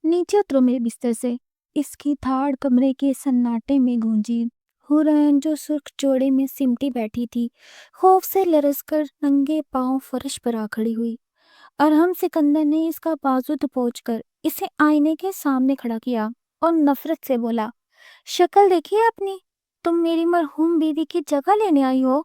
نیچے اترو میرے بستر سے۔ اس کی دھاڑ کمرے کے سناٹے میں گونجی۔ حورین جو سرخ جوڑے میں سمٹی بیٹھی تھی، خوف سے لرز کر ننگے پاؤں فرش پر آ کھڑی ہوئی۔ ارحم سکندر نے اس کا بازو دبوچ کر اسے آئینے کے سامنے کھڑا کیا اور نفرت سے بولا، شکل دیکھیے اپنی، تم میری مرحوم بیوی کی جگہ لینے آئی ہو۔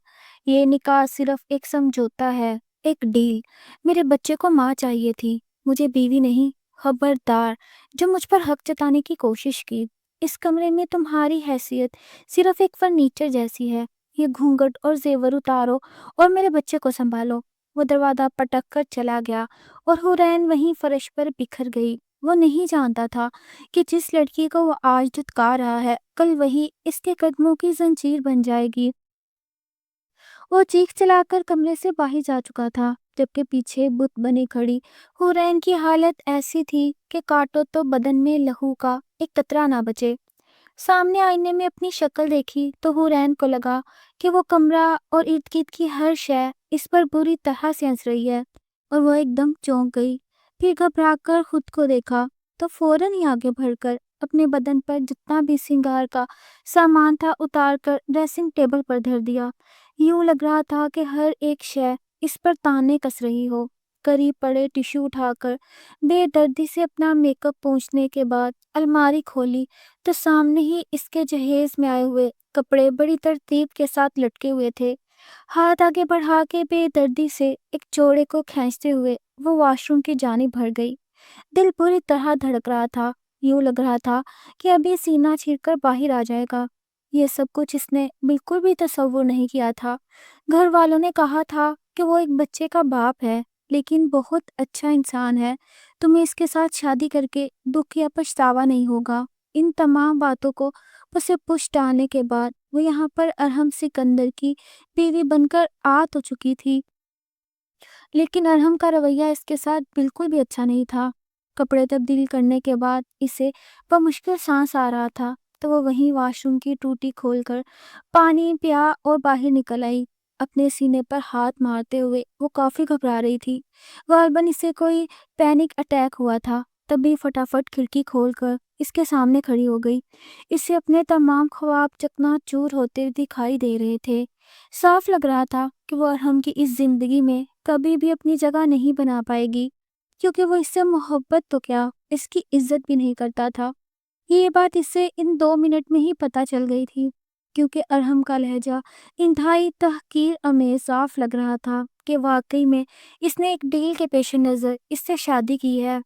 یہ نکاح صرف ایک سمجھوتا ہے، ایک ڈیل۔ میرے بچے کو ماں چاہیے تھی، مجھے بیوی نہیں۔ خبردار جو مجھ پر حق جتانے کی کوشش کی۔ اس کمرے میں تمہاری حیثیت صرف ایک فرنیچر جیسی ہے۔ یہ گھونگھٹ اور زیور اتارو اور میرے بچے کو سنبھالو۔ وہ دروازہ پٹک کر چلا گیا اور حورین وہیں فرش پر بکھر گئی۔ وہ نہیں جانتا تھا کہ جس لڑکی کو وہ آج دھتکار رہا ہے، کل وہی اس کے قدموں کی زنجیر بن جائے گی۔ وہ چیخ چلا کر کمرے سے باہر جا چکا تھا، جبکہ پیچھے بت بنی کھڑی حورین کی حالت ایسی تھی کہ کاٹو تو بدن میں لہو کا ایک قطرہ نہ بچے۔ سامنے آئینے میں اپنی شکل دیکھی تو حورین کو لگا کہ وہ کمرہ اور ارد گرد کی ہر شے اس پر بری طرح سے ہنس رہی ہے، اور وہ ایک دم چونک گئی۔ پھر گھبرا کر خود کو دیکھا تو فوراً ہی آگے بڑھ کر اپنے بدن پر جتنا بھی سنگار کا سامان تھا اتار کر ڈریسنگ ٹیبل پر دھر دیا۔ یوں لگ رہا تھا کہ ہر ایک شے اس پر تانے کس رہی ہو۔ قریب پڑے ٹیشو اٹھا کر بے دردی سے اپنا میک اپ پونچھنے کے بعد الماری کھولی تو سامنے ہی اس کے جہیز میں آئے ہوئے کپڑے بڑی ترتیب کے ساتھ لٹکے ہوئے تھے۔ ہاتھ آگے بڑھا کے بے دردی سے ایک جوڑے کو کھینچتے ہوئے وہ واش روم کی جانب بڑھ گئی۔ دل پوری طرح دھڑک رہا تھا، یوں لگ رہا تھا کہ ابھی سینہ چیر کر باہر آ جائے گا۔ یہ سب کچھ اس نے بالکل بھی تصور نہیں کیا تھا۔ گھر والوں نے کہا تھا کہ وہ ایک بچے کا باپ ہے، لیکن بہت اچھا انسان ہے، تمہیں اس کے ساتھ شادی کر کے دکھ یا پچھتاوا نہیں ہوگا۔ ان تمام باتوں کو اسے پشت ڈالنے کے بعد وہ یہاں پر ارحم سکندر کی بیوی بن کر آ تو چکی تھی، لیکن ارحم کا رویہ اس کے ساتھ بالکل بھی اچھا نہیں تھا۔ کپڑے تبدیل کرنے کے بعد اسے بمشکل سانس آ رہا تھا تو وہ وہیں واش روم کی ٹوٹی کھول کر پانی پیا اور باہر نکل آئی۔ اپنے سینے پر ہاتھ مارتے ہوئے وہ کافی گھبرا رہی تھی، غالباً اسے کوئی پینک اٹیک ہوا تھا۔ تبھی فٹافٹ کھڑکی کھول کر اس کے سامنے کھڑی ہو گئی۔ اسے اپنے تمام خواب چکنا چور ہوتے دکھائی دے رہے تھے۔ صاف لگ رہا تھا کہ وہ ارحم کی اس زندگی میں کبھی بھی اپنی جگہ نہیں بنا پائے گی، کیونکہ وہ اس سے محبت تو کیا، اس کی عزت بھی نہیں کرتا تھا۔ یہ بات اسے ان 2 منٹ میں ہی پتہ چل گئی تھی، کیونکہ ارحم کا لہجہ انتہائی تحقیر آمیز صاف لگ رہا تھا کہ واقعی میں اس نے ایک ڈیل کے پیش نظر اس سے شادی کی ہے۔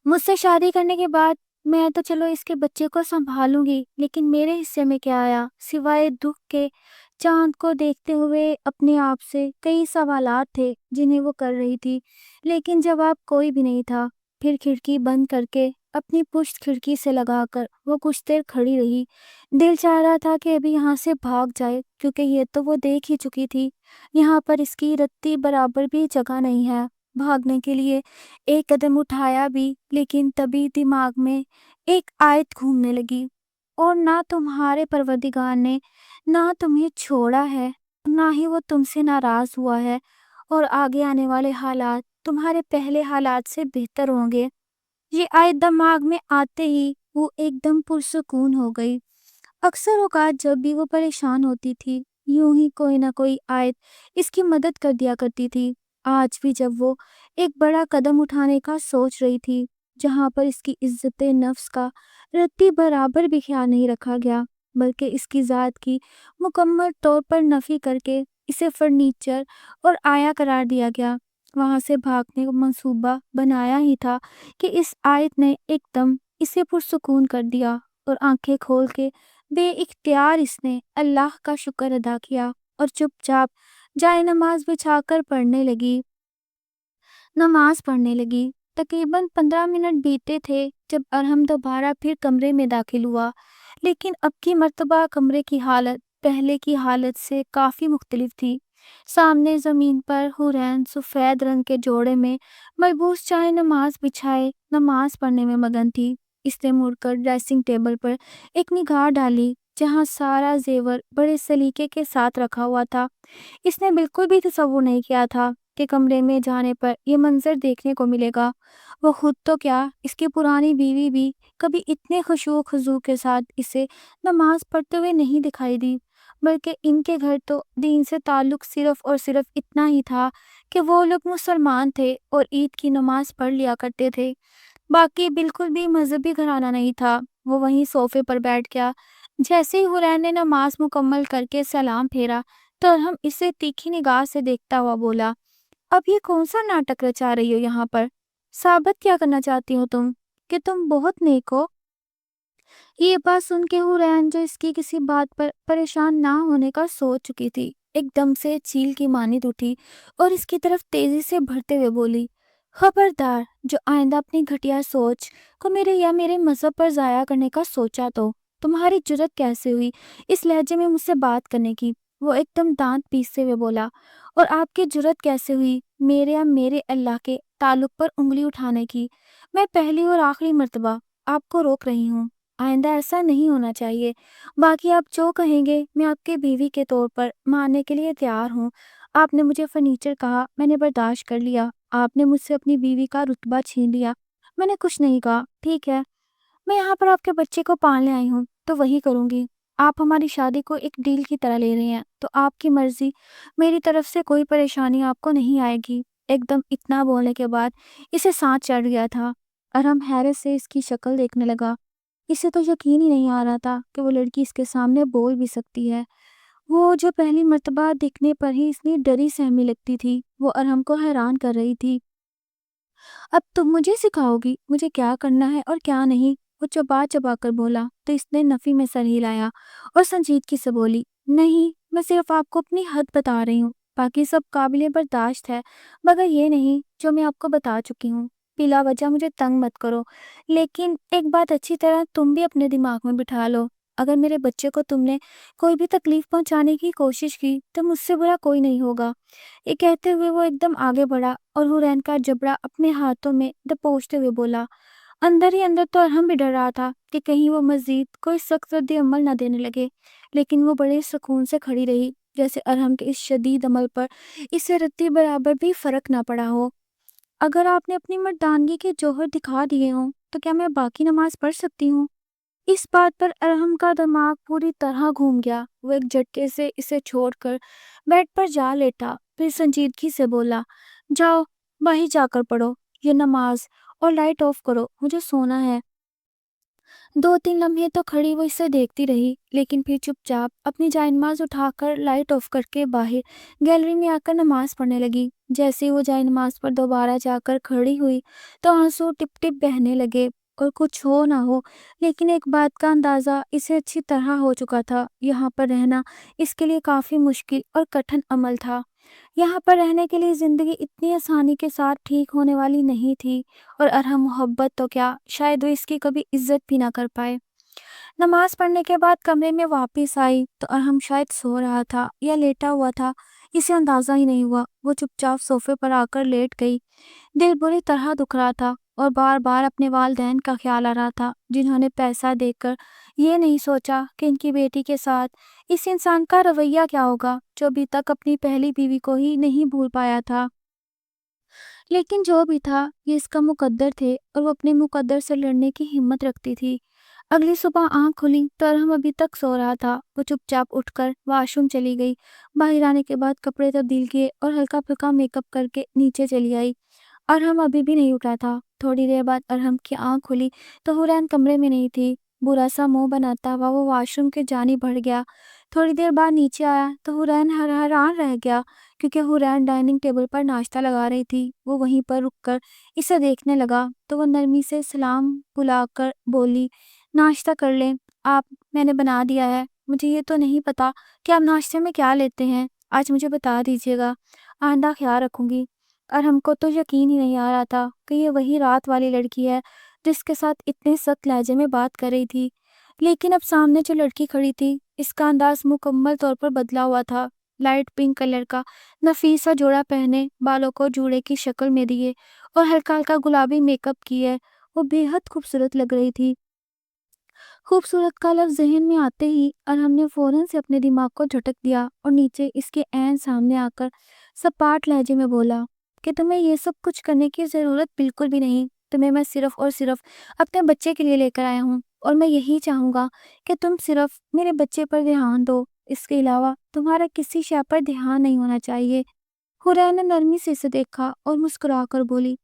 مجھ سے شادی کرنے کے بعد میں تو چلو اس کے بچے کو سنبھالوں گی، لیکن میرے حصے میں کیا آیا سوائے دکھ کے؟ چاند کو دیکھتے ہوئے اپنے آپ سے کئی سوالات تھے جنہیں وہ کر رہی تھی، لیکن جواب کوئی بھی نہیں تھا۔ پھر کھڑکی بند کر کے اپنی پشت کھڑکی سے لگا کر وہ کچھ دیر کھڑی رہی۔ دل چاہ رہا تھا کہ ابھی یہاں سے بھاگ جائے، کیونکہ یہ تو وہ دیکھ ہی چکی تھی، یہاں پر اس کی رتی برابر بھی جگہ نہیں ہے بھاگنے کے لیے۔ ایک قدم اٹھایا بھی، لیکن تبھی دماغ میں ایک آیت گھومنے لگی، اور نہ تمہارے پروردگار نے نہ تمہیں چھوڑا ہے، نہ ہی وہ تم سے ناراض ہوا ہے، اور آگے آنے والے حالات تمہارے پہلے حالات سے بہتر ہوں گے۔ یہ آیت دماغ میں آتے ہی وہ ایک دم پرسکون ہو گئی۔ اکثر اوقات جب بھی وہ پریشان ہوتی تھی، یوں ہی کوئی نہ کوئی آیت اس کی مدد کر دیا کرتی تھی۔ آج بھی جب وہ ایک بڑا قدم اٹھانے کا سوچ رہی تھی، جہاں پر اس کی عزت نفس کا رتی برابر بھی خیال نہیں رکھا گیا، بلکہ اس کی ذات کی مکمل طور پر نفی کر کے اسے فرنیچر اور آیا قرار دیا گیا، وہاں سے بھاگنے کا منصوبہ بنایا ہی تھا کہ اس آیت نے ایک دم اسے پرسکون کر دیا، اور آنکھیں کھول کے بے اختیار اس نے اللہ کا شکر ادا کیا اور چپ چاپ جائے نماز بچھا کر نماز پڑھنے لگی۔ تقریباً 15 منٹ بیتے تھے جب ارحم دوبارہ پھر کمرے میں داخل ہوا، لیکن اب کی مرتبہ کمرے کی حالت پہلے کی حالت سے کافی مختلف تھی۔ سامنے زمین پر حورین سفید رنگ کے جوڑے میں ملبوس چائے نماز بچھائے نماز پڑھنے میں مگن تھی۔ اس نے مڑ کر ڈریسنگ ٹیبل پر ایک نگاہ ڈالی، جہاں سارا زیور بڑے سلیقے کے ساتھ رکھا ہوا تھا۔ اس نے بالکل بھی تصور نہیں کیا تھا کے کمرے میں جانے پر یہ منظر دیکھنے کو ملے گا۔ وہ خود تو کیا، اس کی پرانی بیوی بھی کبھی اتنے خشوع و خضوع کے ساتھ اسے نماز پڑھتے ہوئے نہیں دکھائی دی، بلکہ ان کے گھر تو دین سے تعلق صرف اور صرف اتنا ہی تھا کہ وہ لوگ مسلمان تھے اور عید کی نماز پڑھ لیا کرتے تھے، باقی بالکل بھی مذہبی گھرانہ نہیں تھا۔ وہ وہیں صوفے پر بیٹھ گیا۔ جیسے ہی حرین نے نماز مکمل کر کے سلام پھیرا تو ہم اسے تیکھی نگاہ سے دیکھتا ہوا بولا، اب یہ کون سا ناٹک رچا رہی ہو یہاں پر؟ ثابت کیا کرنا چاہتی ہو تم کہ تم بہت نیک ہو؟ یہ بات سن کے حرین، جو اس کی کسی بات پر پریشان نہ ہونے کا سوچ چکی تھی، ایک دم سے چیل کی مانند اٹھی اور اس کی طرف تیزی سے بڑھتے ہوئے بولی، خبردار، جو آئندہ اپنی گھٹیا سوچ کو میرے یا میرے مذہب پر ضائع کرنے کا سوچا تو تمہاری جرت کیسے ہوئی اس لہجے میں مجھ سے بات کرنے کی؟ وہ ایک دم دانت پیستے ہوئے بولا، اور آپ کی جرت کیسے ہوئی میرے یا میرے اللہ کے تعلق پر انگلی اٹھانے کی؟ میں پہلی اور آخری مرتبہ آپ کو روک رہی ہوں، آئندہ ایسا نہیں ہونا چاہیے۔ باقی آپ جو کہیں گے میں آپ کے بیوی کے طور پر ماننے کے لیے تیار ہوں۔ آپ نے مجھے فرنیچر کہا، میں نے برداشت کر لیا۔ آپ نے مجھ سے اپنی بیوی کا رتبہ چھین لیا، میں نے کچھ نہیں کہا۔ ٹھیک ہے، میں یہاں پر آپ کے بچے کو پالنے آئی ہوں تو وہی کروں گی۔ آپ ہماری شادی کو ایک ڈیل کی طرح لے رہے ہیں تو آپ کی مرضی، میری طرف سے کوئی پریشانی آپ کو نہیں آئے گی۔ ایک دم اتنا بولنے کے بعد اسے سانس چڑھ گیا تھا اور ہم حیرت سے اس کی شکل دیکھنے لگا۔ اسے تو یقین ہی نہیں آ رہا تھا کہ وہ لڑکی اس کے سامنے بول بھی سکتی ہے، وہ جو پہلی مرتبہ دیکھنے پر ہی اتنی ڈری سہمی لگتی تھی۔ وہ ارہم کو حیران کر رہی تھی۔ اب تم مجھے سکھاؤ گی مجھے کیا کرنا ہے اور کیا نہیں؟ وہ چبا چبا کر بولا تو اس نے نفی میں سر ہلایا اور سنجیدگی سے بولی، نہیں، میں صرف آپ کو اپنی حد بتا رہی ہوں، باقی سب قابل برداشت ہے، مگر یہ نہیں جو میں آپ کو بتا چکی ہوں۔ بلا وجہ مجھے تنگ مت کرو، لیکن ایک بات اچھی طرح تم بھی اپنے دماغ میں بٹھا لو، اگر میرے بچے کو تم نے کوئی بھی تکلیف پہنچانے کی کوشش کی تو مجھ سے برا کوئی نہیں ہوگا۔ یہ کہتے ہوئے وہ ایک دم آگے بڑھا اور حرین کا جبڑا اپنے ہاتھوں میں دبوچتے ہوئے بولا۔ اندر ہی اندر تو ارہم بھی ڈر رہا تھا کہ کہیں وہ مزید کوئی سخت رد عمل نہ دینے لگے، لیکن وہ بڑے سکون سے کھڑی رہی، جیسے ارہم کے اس شدید عمل پر اسے رتی برابر بھی فرق نہ پڑا ہو۔ اگر آپ نے اپنی مردانگی کے جوہر دکھا دیے ہوں تو کیا میں باقی نماز پڑھ سکتی ہوں؟ اس بات پر ارہم کا دماغ پوری طرح گھوم گیا۔ وہ ایک جھٹکے سے اسے چھوڑ کر بیڈ پر جا لیٹا، پھر سنجیدگی سے بولا، جاؤ باہر جا کر پڑھو یہ نماز اور لائٹ آف کرو، مجھے سونا ہے۔ 2-3 لمحے تو کھڑی وہ اسے دیکھتی رہی، لیکن پھر چپ چاپ اپنی جائے نماز اٹھا کر لائٹ آف کر کے باہر گیلری میں آ کر نماز پڑھنے لگی۔ جیسے ہی وہ جائے نماز پر دوبارہ جا کر کھڑی ہوئی تو آنسو ٹپ ٹپ بہنے لگے، اور کچھ ہو نہ ہو لیکن ایک بات کا اندازہ اسے اچھی طرح ہو چکا تھا، یہاں پر رہنا اس کے لیے کافی مشکل اور کٹھن عمل تھا۔ یہاں پر رہنے کے لیے زندگی اتنی آسانی کے ساتھ ٹھیک ہونے والی نہیں تھی، اور ارہم محبت تو کیا، شاید وہ اس کی کبھی عزت بھی نہ کر پائے۔ نماز پڑھنے کے بعد کمرے میں واپس آئی تو ارہم شاید سو رہا تھا یا لیٹا ہوا تھا، اسے اندازہ ہی نہیں ہوا۔ وہ چپ چاپ صوفے پر آ کر لیٹ گئی۔ دل بری طرح دکھ رہا تھا اور بار بار اپنے والدین کا خیال آ رہا تھا، جنہوں نے پیسہ دے کر یہ نہیں سوچا کہ ان کی بیٹی کے ساتھ اس انسان کا رویہ کیا ہوگا جو ابھی تک اپنی پہلی بیوی کو ہی نہیں بھول پایا تھا۔ لیکن جو بھی تھا، یہ اس کا مقدر تھے اور وہ اپنے مقدر سے لڑنے کی ہمت رکھتی تھی۔ اگلی صبح آنکھ کھلی تو ارہم ابھی تک سو رہا تھا۔ وہ چپ چاپ اٹھ کر واش روم چلی گئی، باہر آنے کے بعد کپڑے تبدیل کیے اور ہلکا پھلکا میک اپ کر کے نیچے چلی آئی۔ ارہم ابھی بھی نہیں اٹھا تھا۔ تھوڑی دیر بعد ارہم کی آنکھ کھلی تو حرین کمرے میں نہیں تھی۔ برا سا منہ بناتا ہوا وہ واش روم کے جانب بڑھ گیا۔ تھوڑی دیر بعد نیچے آیا تو حرین حیران رہ گیا، کیونکہ حرین ڈائننگ ٹیبل پر ناشتہ لگا رہی تھی۔ وہ وہیں پر رک کر اسے دیکھنے لگا تو وہ نرمی سے سلام بلا کر بولی، ناشتہ کر لیں آپ، میں نے بنا دیا ہے۔ مجھے یہ تو نہیں پتا کہ آپ ناشتے میں کیا لیتے ہیں، آج مجھے بتا دیجیے گا، آئندہ خیال رکھوں گی۔ ارہم کو تو یقین ہی نہیں آ رہا تھا کہ یہ وہی رات والی لڑکی ہے جس کے ساتھ اتنے سخت لہجے میں بات کر رہی تھی، لیکن اب سامنے جو لڑکی کھڑی تھی اس کا انداز مکمل طور پر بدلا ہوا تھا۔ لائٹ پنک کلر کا نفیس سا جوڑا پہنے، بالوں کو جوڑے کی شکل میں دیے اور ہلکا ہلکا گلابی میک اپ کیے، وہ بے حد خوبصورت لگ رہی تھی۔ خوبصورت کا لفظ ذہن میں آتے ہی ارہم نے فوراً سے اپنے دماغ کو جھٹک دیا اور نیچے اس کے عین سامنے آ کر سپاٹ لہجے میں بولا، کہ تمہیں یہ سب کچھ کرنے کی ضرورت بالکل بھی نہیں، تمہیں میں صرف اور صرف اپنے بچے کے لیے لے کر آیا ہوں، اور میں یہی چاہوں گا کہ تم صرف میرے بچے پر دھیان دو، اس کے علاوہ تمہارا کسی شے پر دھیان نہیں ہونا چاہیے۔ حورین نے نرمی سے اسے دیکھا اور مسکرا کر بولی،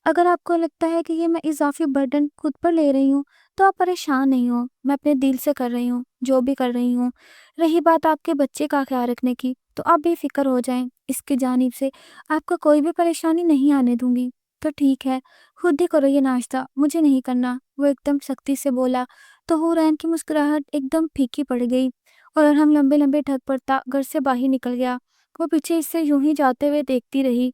اگر آپ کو لگتا ہے کہ یہ میں اضافی برڈن خود پر لے رہی ہوں تو آپ پریشان نہیں ہو، میں اپنے دل سے کر رہی ہوں جو بھی کر رہی ہوں۔ رہی بات آپ کے بچے کا خیال رکھنے کی تو آپ بے فکر ہو جائیں، اس کی جانب سے آپ کو کوئی بھی پریشانی نہیں آنے دوں گی۔ تو ٹھیک ہے، خود ہی کرو یہ ناشتہ، مجھے نہیں کرنا، وہ ایک دم سختی سے بولا۔ تو حورین کی مسکراہٹ ایک دم پھیکی پڑ گئی اور ارحم لمبے لمبے ڈھک پڑتا گھر سے باہر نکل گیا۔ وہ پیچھے اس سے یوں ہی جاتے ہوئے دیکھتی رہی۔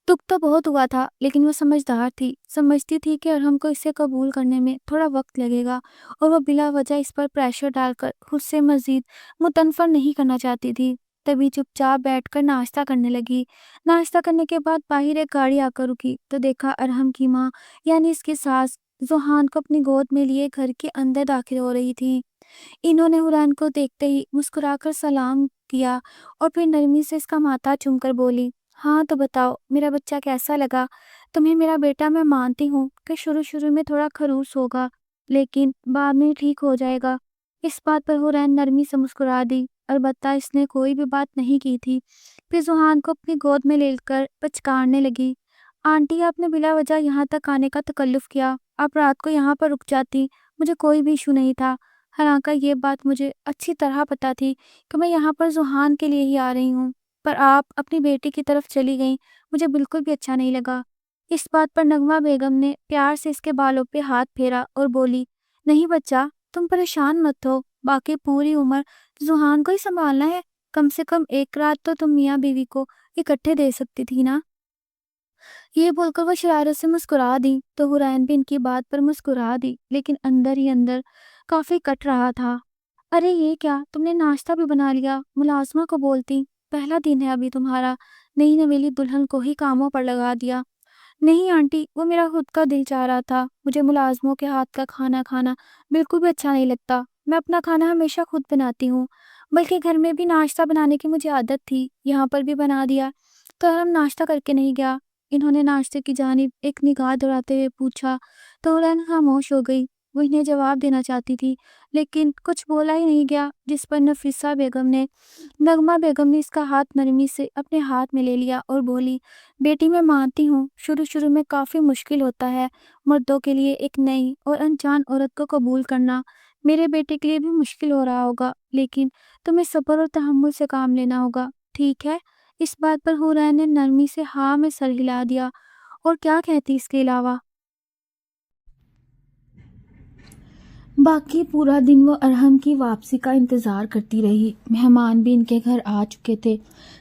دکھ تو بہت ہوا تھا، لیکن وہ سمجھدار تھی، سمجھتی تھی کہ ارحم کو اسے قبول کرنے میں تھوڑا وقت لگے گا، اور وہ بلا وجہ اس پر پریشر ڈال کر خود سے مزید متنفر نہیں کرنا چاہتی تھی۔ تبھی چپ چاپ بیٹھ کر ناشتہ کرنے لگی۔ ناشتہ کرنے کے بعد باہر ایک گاڑی آ کر رکی تو دیکھا ارحم کی ماں یعنی اس کی ساس زوحان کو اپنی گود میں لیے گھر کے اندر داخل ہو رہی تھی۔ انہوں نے حورین کو دیکھتے ہی مسکرا کر سلام کیا اور پھر نرمی سے اس کا ماتھا چوم کر بولی، ہاں تو بتاؤ میرا بچہ کیسا لگا تمہیں میرا بیٹا؟ میں مانتی ہوں کہ شروع میں تھوڑا خروش ہوگا، لیکن بعد میں ٹھیک ہو جائے گا۔ اس بات پر حورین نرمی سے مسکرا دی، البتہ اس نے کوئی بھی بات نہیں کی تھی۔ پھر زوحان کو اپنی گود میں لے کر پچکارنے لگی، آنٹی آپ نے بلا وجہ یہاں تک آنے کا تکلف کیا، آپ رات کو یہاں پر رک جاتی، مجھے کوئی بھی ایشو نہیں تھا۔ حالانکہ یہ بات مجھے اچھی طرح پتا تھی کہ میں یہاں پر زوحان کے لیے ہی آ رہی ہوں، پر آپ اپنی بیٹی کی طرف چلی گئیں، مجھے بالکل بھی اچھا نہیں لگا۔ اس بات پر نغمہ بیگم نے پیار سے اس کے بالوں پہ ہاتھ پھیرا اور بولی، نہیں بچہ تم پریشان مت ہو، باقی پوری عمر زوحان کو ہی سنبھالنا ہے، کم سے کم ایک رات تو تم میاں بیوی کو اکٹھے دے سکتی تھی نا۔ یہ بول کر وہ شرارت سے مسکرا دی تو حورین بھی ان کی بات پر مسکرا دی، لیکن اندر ہی اندر کافی کٹ رہا تھا۔ ارے یہ کیا، تم نے ناشتہ بھی بنا لیا، ملازمہ کو بولتی، پہلا دن ہے ابھی تمہارا، نئی نویلی دلہن کو ہی کاموں پر لگا دیا۔ نہیں آنٹی، وہ میرا خود کا دل چاہ رہا تھا، مجھے ملازموں کے ہاتھ کا کھانا کھانا بالکل بھی اچھا نہیں لگتا، میں اپنا کھانا ہمیشہ خود بناتی ہوں، بلکہ گھر میں بھی ناشتہ بنانے کی مجھے عادت تھی، یہاں پر بھی بنا دیا۔ تو ارحم ناشتہ کر کے نہیں گیا؟ انہوں نے ناشتے کی جانب ایک نگاہ دوڑاتے ہوئے پوچھا تو حورین خاموش ہو گئی۔ وہ انہیں جواب دینا چاہتی تھی، لیکن کچھ بولا ہی نہیں گیا، جس پر نغمہ بیگم نے اس کا ہاتھ نرمی سے اپنے ہاتھ میں لے لیا اور بولی، بیٹی میں مانتی ہوں شروع میں کافی مشکل ہوتا ہے مردوں کے لیے ایک نئی اور انجان عورت کو قبول کرنا، میرے بیٹے کے لیے بھی مشکل ہو رہا ہوگا، لیکن تمہیں صبر اور تحمل سے کام لینا ہوگا، ٹھیک ہے؟ اس بات پر حورین نے نرمی سے ہاں میں سر ہلا دیا، اور کیا کہتی اس کے علاوہ۔ باقی پورا دن وہ ارحم کی واپسی کا انتظار کرتی رہی۔ مہمان بھی ان کے گھر آ چکے تھے،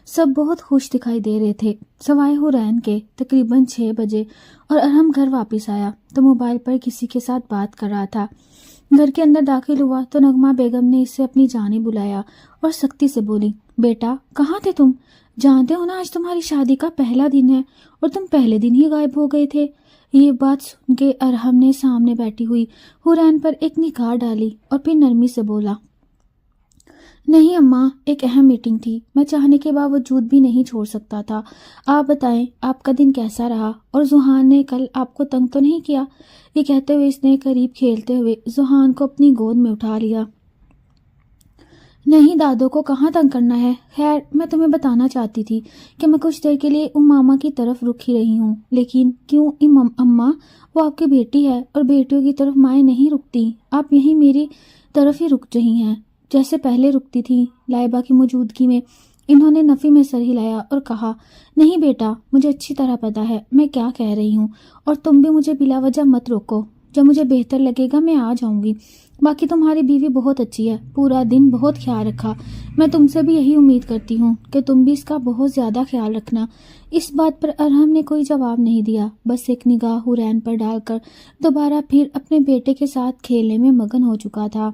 سب بہت خوش دکھائی دے رہے تھے سوائے حورین کے۔ تقریباً 6 بجے اور ارحم گھر واپس آیا تو موبائل پر کسی کے ساتھ بات کر رہا تھا۔ گھر کے اندر داخل ہوا تو نغمہ بیگم نے اسے اپنی جانب بلایا اور سختی سے بولی، بیٹا کہاں تھے تم؟ جانتے ہو نا آج تمہاری شادی کا پہلا دن ہے اور تم پہلے دن ہی غائب ہو گئے تھے۔ یہ بات سن کے ارحم نے سامنے بیٹھی ہوئی حورین پر ایک نگاہ ڈالی اور پھر نرمی سے بولا، نہیں اماں، ایک اہم میٹنگ تھی، میں چاہنے کے باوجود بھی نہیں چھوڑ سکتا تھا۔ آپ بتائیں آپ کا دن کیسا رہا، اور زوحان نے کل آپ کو تنگ تو نہیں کیا؟ یہ کہتے ہوئے اس نے قریب کھیلتے ہوئے زوحان کو اپنی گود میں اٹھا لیا۔ نہیں دادو کو کہاں تنگ کرنا ہے، خیر میں تمہیں بتانا چاہتی تھی کہ میں کچھ دیر کے لیے ماما کی طرف رک ہی رہی ہوں، لیکن کیوں اماں، وہ آپ کی بیٹی ہے اور بیٹیوں کی طرف مائیں نہیں رکتی، آپ یہیں میری طرف ہی رک رہی ہیں جیسے پہلے رکتی تھی۔ لائبہ کی موجودگی میں انہوں نے نفی میں سر ہلایا اور کہا، نہیں بیٹا، مجھے اچھی طرح پتا ہے میں کیا کہہ رہی ہوں، اور تم بھی مجھے بلا وجہ مت روکو، جب مجھے بہتر لگے گا میں آ جاؤں گی۔ باقی تمہاری بیوی بہت اچھی ہے، پورا دن بہت خیال رکھا، میں تم سے بھی یہی امید کرتی ہوں کہ تم بھی اس کا بہت زیادہ خیال رکھنا۔ اس بات پر ارحم نے کوئی جواب نہیں دیا، بس ایک نگاہ حورین پر ڈال کر دوبارہ پھر اپنے بیٹے کے ساتھ کھیلنے میں مگن ہو چکا تھا۔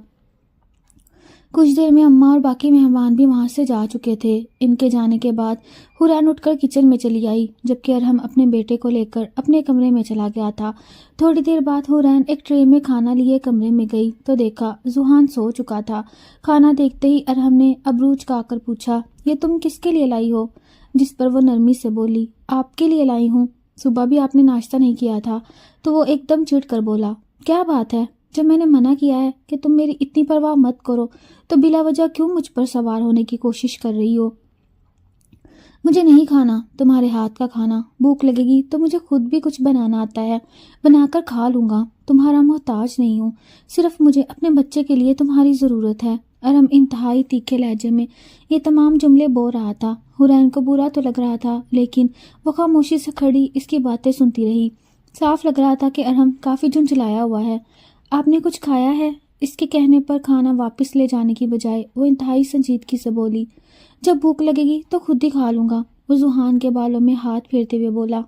کچھ دیر میں اماں اور باقی مہمان بھی وہاں سے جا چکے تھے۔ ان کے جانے کے بعد حورین اٹھ کر کچن میں چلی آئی، جبکہ ارحم اپنے بیٹے کو لے کر اپنے کمرے میں چلا گیا تھا۔ تھوڑی دیر بعد حورین ایک ٹرے میں کھانا لیے کمرے میں گئی تو دیکھا زوحان سو چکا تھا۔ کھانا دیکھتے ہی ارحم نے ابرو چکا کر پوچھا، یہ تم کس کے لیے لائی ہو؟ جس پر وہ نرمی سے بولی، آپ کے لیے لائی ہوں، صبح بھی آپ نے ناشتہ نہیں کیا تھا۔ تو وہ ایک دم چڑ کر بولا، کیا بات ہے، جب میں نے منع کیا ہے کہ تم میری اتنی پرواہ مت کرو تو بلا وجہ کیوں مجھ پر سوار ہونے کی کوشش کر رہی ہو؟ مجھے نہیں کھانا تمہارے ہاتھ کا کھانا، بھوک لگے گی تو مجھے خود بھی کچھ بنانا آتا ہے، بنا کر کھا لوں گا، تمہارا محتاج نہیں ہوں، صرف مجھے اپنے بچے کے لیے تمہاری ضرورت ہے۔ ارم انتہائی تیکھے لہجے میں یہ تمام جملے بول رہا تھا۔ حورین کو برا تو لگ رہا تھا، لیکن وہ خاموشی سے کھڑی اس کی باتیں سنتی رہی۔ صاف لگ رہا تھا کہ ارم کافی جھنجھلایا ہوا ہے۔ آپ نے کچھ کھایا ہے؟ اس کے کہنے پر کھانا واپس لے جانے کی بجائے وہ انتہائی سنجیدگی سے بولی، جب بھوک لگے گی تو خود ہی کھا لوں گا۔ وہ ذوحان کے بالوں میں ہاتھ پھیرتے ہوئے بولا۔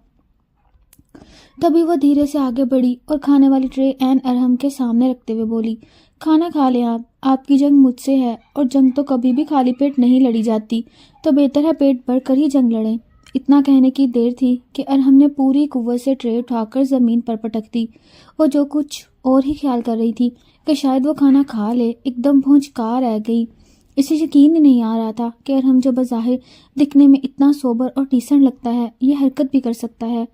تبھی وہ دھیرے سے آگے بڑھی اور کھانے والی ٹرے عین ارہم کے سامنے رکھتے ہوئے بولی، کھانا کھا لیں آپ کی جنگ مجھ سے ہے، اور جنگ تو کبھی بھی خالی پیٹ نہیں لڑی جاتی، تو بہتر ہے پیٹ بھر کر ہی جنگ لڑیں۔ اتنا کہنے کی دیر تھی کہ ارہم نے پوری قوت سے ٹرے اٹھا کر زمین پر پٹک دی۔ وہ جو کچھ اور ہی خیال کر رہی تھی کہ شاید وہ کھانا کھا لے، ایک دم بھونچکا رہ گئی۔ اسے یقین ہی نہیں آ رہا تھا کہ ارہم جو بظاہر دکھنے میں اتنا سوبر اور ڈیسنٹ لگتا ہے، یہ حرکت بھی کر سکتا ہے۔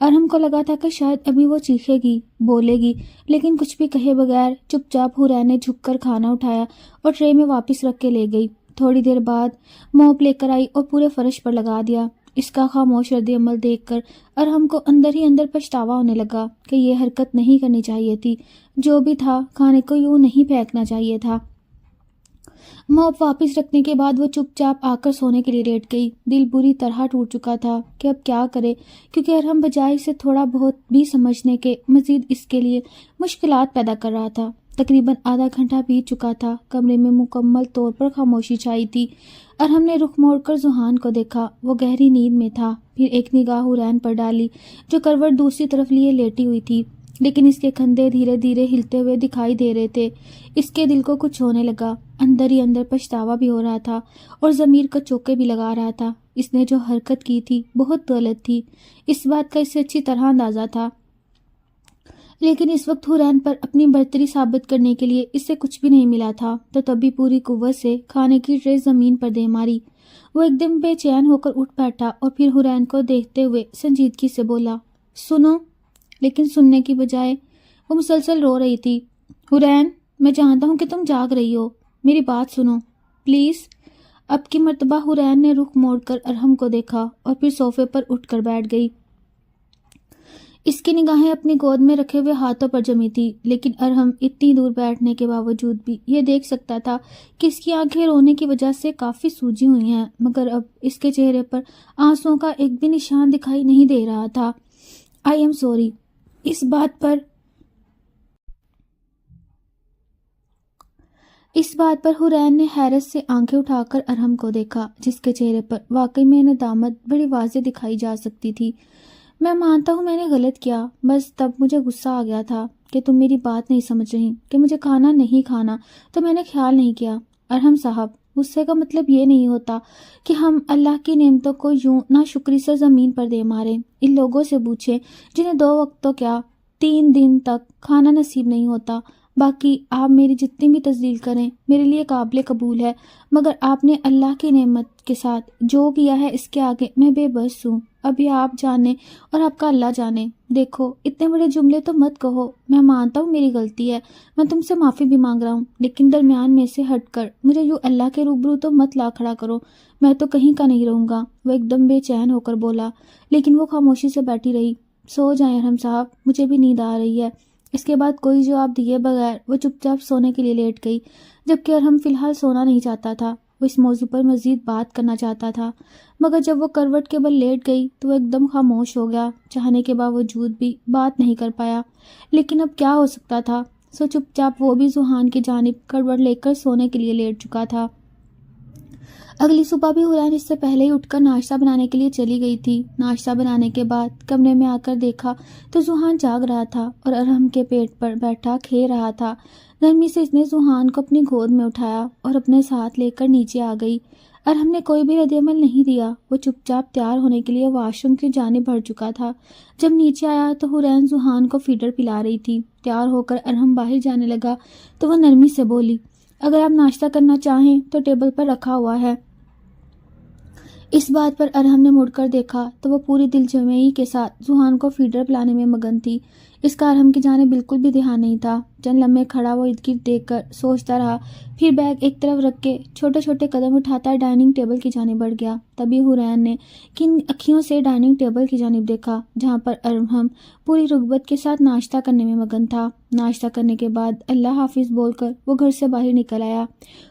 ارہم کو لگا تھا کہ شاید ابھی وہ چیخے گی، بولے گی، لیکن کچھ بھی کہے بغیر چپ چاپ حورین نے جھک کر کھانا اٹھایا اور ٹرے میں واپس رکھ کے لے گئی۔ تھوڑی دیر بعد موپ لے کر آئی اور پورے فرش پر لگا دیا۔ اس کا خاموش رد عمل دیکھ کر ارہم کو اندر ہی اندر پچھتاوا ہونے لگا کہ یہ حرکت نہیں کرنی چاہیے تھی، جو بھی تھا کھانے کو یوں نہیں پھینکنا چاہیے تھا۔ موپ واپس رکھنے کے بعد وہ چپ چاپ آ کر سونے کے لیے لیٹ گئی۔ دل بری طرح ٹوٹ چکا تھا کہ اب کیا کرے، کیونکہ ارہم بجائے اسے تھوڑا بہت بھی سمجھنے کے مزید اس کے لیے مشکلات پیدا کر رہا تھا۔ تقریباً آدھا گھنٹہ بیت چکا تھا۔ کمرے میں مکمل طور پر خاموشی چھائی تھی۔ ارہم نے رخ موڑ کر ذوحان کو دیکھا، وہ گہری نیند میں تھا۔ پھر ایک نگاہ حورین پر ڈالی جو کروٹ دوسری طرف لیے لیٹی ہوئی تھی، لیکن اس کے کندھے دھیرے دھیرے ہلتے ہوئے دکھائی دے رہے تھے۔ اس کے دل کو کچھ ہونے لگا، اندر ہی اندر پچھتاوا بھی ہو رہا تھا اور ضمیر کو چوکے بھی لگا رہا تھا۔ اس نے جو حرکت کی تھی بہت غلط تھی، اس بات کا اسے اچھی طرح اندازہ تھا، لیکن اس وقت حورین پر اپنی برتری ثابت کرنے کے لیے اسے کچھ بھی نہیں ملا تھا۔ تو تبھی پوری قوت سے کھانے کی ٹرے زمین پر دے ماری۔ وہ ایک دم بے چین ہو کر اٹھ بیٹھا اور پھر حورین کو دیکھتے ہوئے سنجیدگی سے بولا، سنو۔ لیکن سننے کی بجائے وہ مسلسل رو رہی تھی۔ حورین، میں جانتا ہوں کہ تم جاگ رہی ہو، میری بات سنو پلیز۔ اب کی مرتبہ حورین نے رخ موڑ کر ارہم کو دیکھا اور پھر صوفے پر اٹھ کر بیٹھ گئی۔ اس کی نگاہیں اپنی گود میں رکھے ہوئے ہاتھوں پر جمی تھی، لیکن ارہم اتنی دور بیٹھنے کے باوجود بھی یہ دیکھ سکتا تھا کہ اس کی آنکھیں رونے کی وجہ سے کافی سوجی ہوئی ہیں، مگر اب اس کے چہرے پر آنسوؤں کا ایک بھی نشان دکھائی نہیں دے رہا تھا۔ I am sorry. اس بات پر حورین نے حیرت سے آنکھیں اٹھا کر ارہم کو دیکھا، جس کے چہرے پر واقعی میں ندامت بڑی واضح دکھائی جا سکتی تھی۔ میں مانتا ہوں میں نے غلط کیا، بس تب مجھے غصہ آ گیا تھا کہ تم میری بات نہیں سمجھ رہی کہ مجھے کھانا نہیں کھانا، تو میں نے خیال نہیں کیا۔ ارہم صاحب، غصے کا مطلب یہ نہیں ہوتا کہ ہم اللہ کی نعمتوں کو یوں ناشکری سے زمین پر دے ماریں۔ ان لوگوں سے پوچھیں جنہیں 2 وقت تو کیا 3 دن تک کھانا نصیب نہیں ہوتا۔ باقی آپ میری جتنی بھی تذلیل کریں میرے لیے قابل قبول ہے، مگر آپ نے اللہ کی نعمت کے ساتھ جو کیا ہے اس کے آگے میں بے بس ہوں۔ ابھی آپ جانے اور آپ کا اللہ جانے۔ دیکھو، اتنے بڑے جملے تو مت کہو، میں مانتا ہوں میری غلطی ہے، میں تم سے معافی بھی مانگ رہا ہوں، لیکن درمیان میں سے ہٹ کر مجھے یوں اللہ کے روبرو تو مت لا کھڑا کرو، میں تو کہیں کا نہیں رہوں گا۔ وہ ایک دم بے چین ہو کر بولا، لیکن وہ خاموشی سے بیٹھی رہی۔ سو جائیں ارہم صاحب، مجھے بھی نیند آ رہی ہے۔ اس کے بعد کوئی جواب دیے بغیر وہ چپ چاپ سونے کے لیے لیٹ گئی، جبکہ ارہم فی الحال سونا نہیں چاہتا تھا۔ وہ اس موضوع پر مزید بات کرنا چاہتا تھا، مگر جب وہ کروٹ کے بل لیٹ گئی تو وہ ایک دم خاموش ہو گیا۔ چاہنے کے باوجود بھی بات نہیں کر پایا، لیکن اب کیا ہو سکتا تھا؟ سو چپ چاپ وہ بھی ذوحان کی جانب کروٹ لے کر سونے کے لیے لیٹ چکا تھا۔ اگلی صبح بھی حورین اس سے پہلے ہی اٹھ کر ناشتہ بنانے کے لیے چلی گئی تھی۔ ناشتہ بنانے کے بعد کمرے میں آ کر دیکھا تو ذوحان جاگ رہا تھا اور ارہم کے پیٹ پر بیٹھا کھے رہا تھا۔ نرمی سے اس نے ذوحان کو اپنی گود میں اٹھایا اور اپنے ساتھ لے کر نیچے آ گئی۔ ارہم نے کوئی بھی رد عمل نہیں دیا، وہ چپ چاپ تیار ہونے کے لیے واش روم کی جانب بڑھ چکا تھا۔ جب نیچے آیا تو حورین ذوحان کو فیڈر پلا رہی تھی۔ تیار ہو کر ارہم باہر جانے لگا تو وہ نرمی سے بولی، اگر آپ ناشتہ کرنا چاہیں تو ٹیبل پر رکھا ہوا ہے۔ اس بات پر ارحم نے مڑ کر دیکھا تو وہ پوری دل جمعی کے ساتھ ذوحان کو فیڈر پلانے میں مگن تھی۔ اس کا ارحم کی جانب بالکل بھی دھیان نہیں تھا۔ چند لمحے کھڑا وہ ارد گرد دیکھ کر سوچتا رہا، پھر بیگ ایک طرف رکھ کے چھوٹے چھوٹے قدم اٹھاتا ڈائننگ ٹیبل کی جانب بڑھ گیا۔ تبھی حورین نے کن اکھیوں سے ڈائننگ ٹیبل کی جانب دیکھا جہاں پر ارحم پوری رغبت کے ساتھ ناشتہ کرنے میں مگن تھا۔ ناشتہ کرنے کے بعد اللہ حافظ بول کر وہ گھر سے باہر نکل آیا،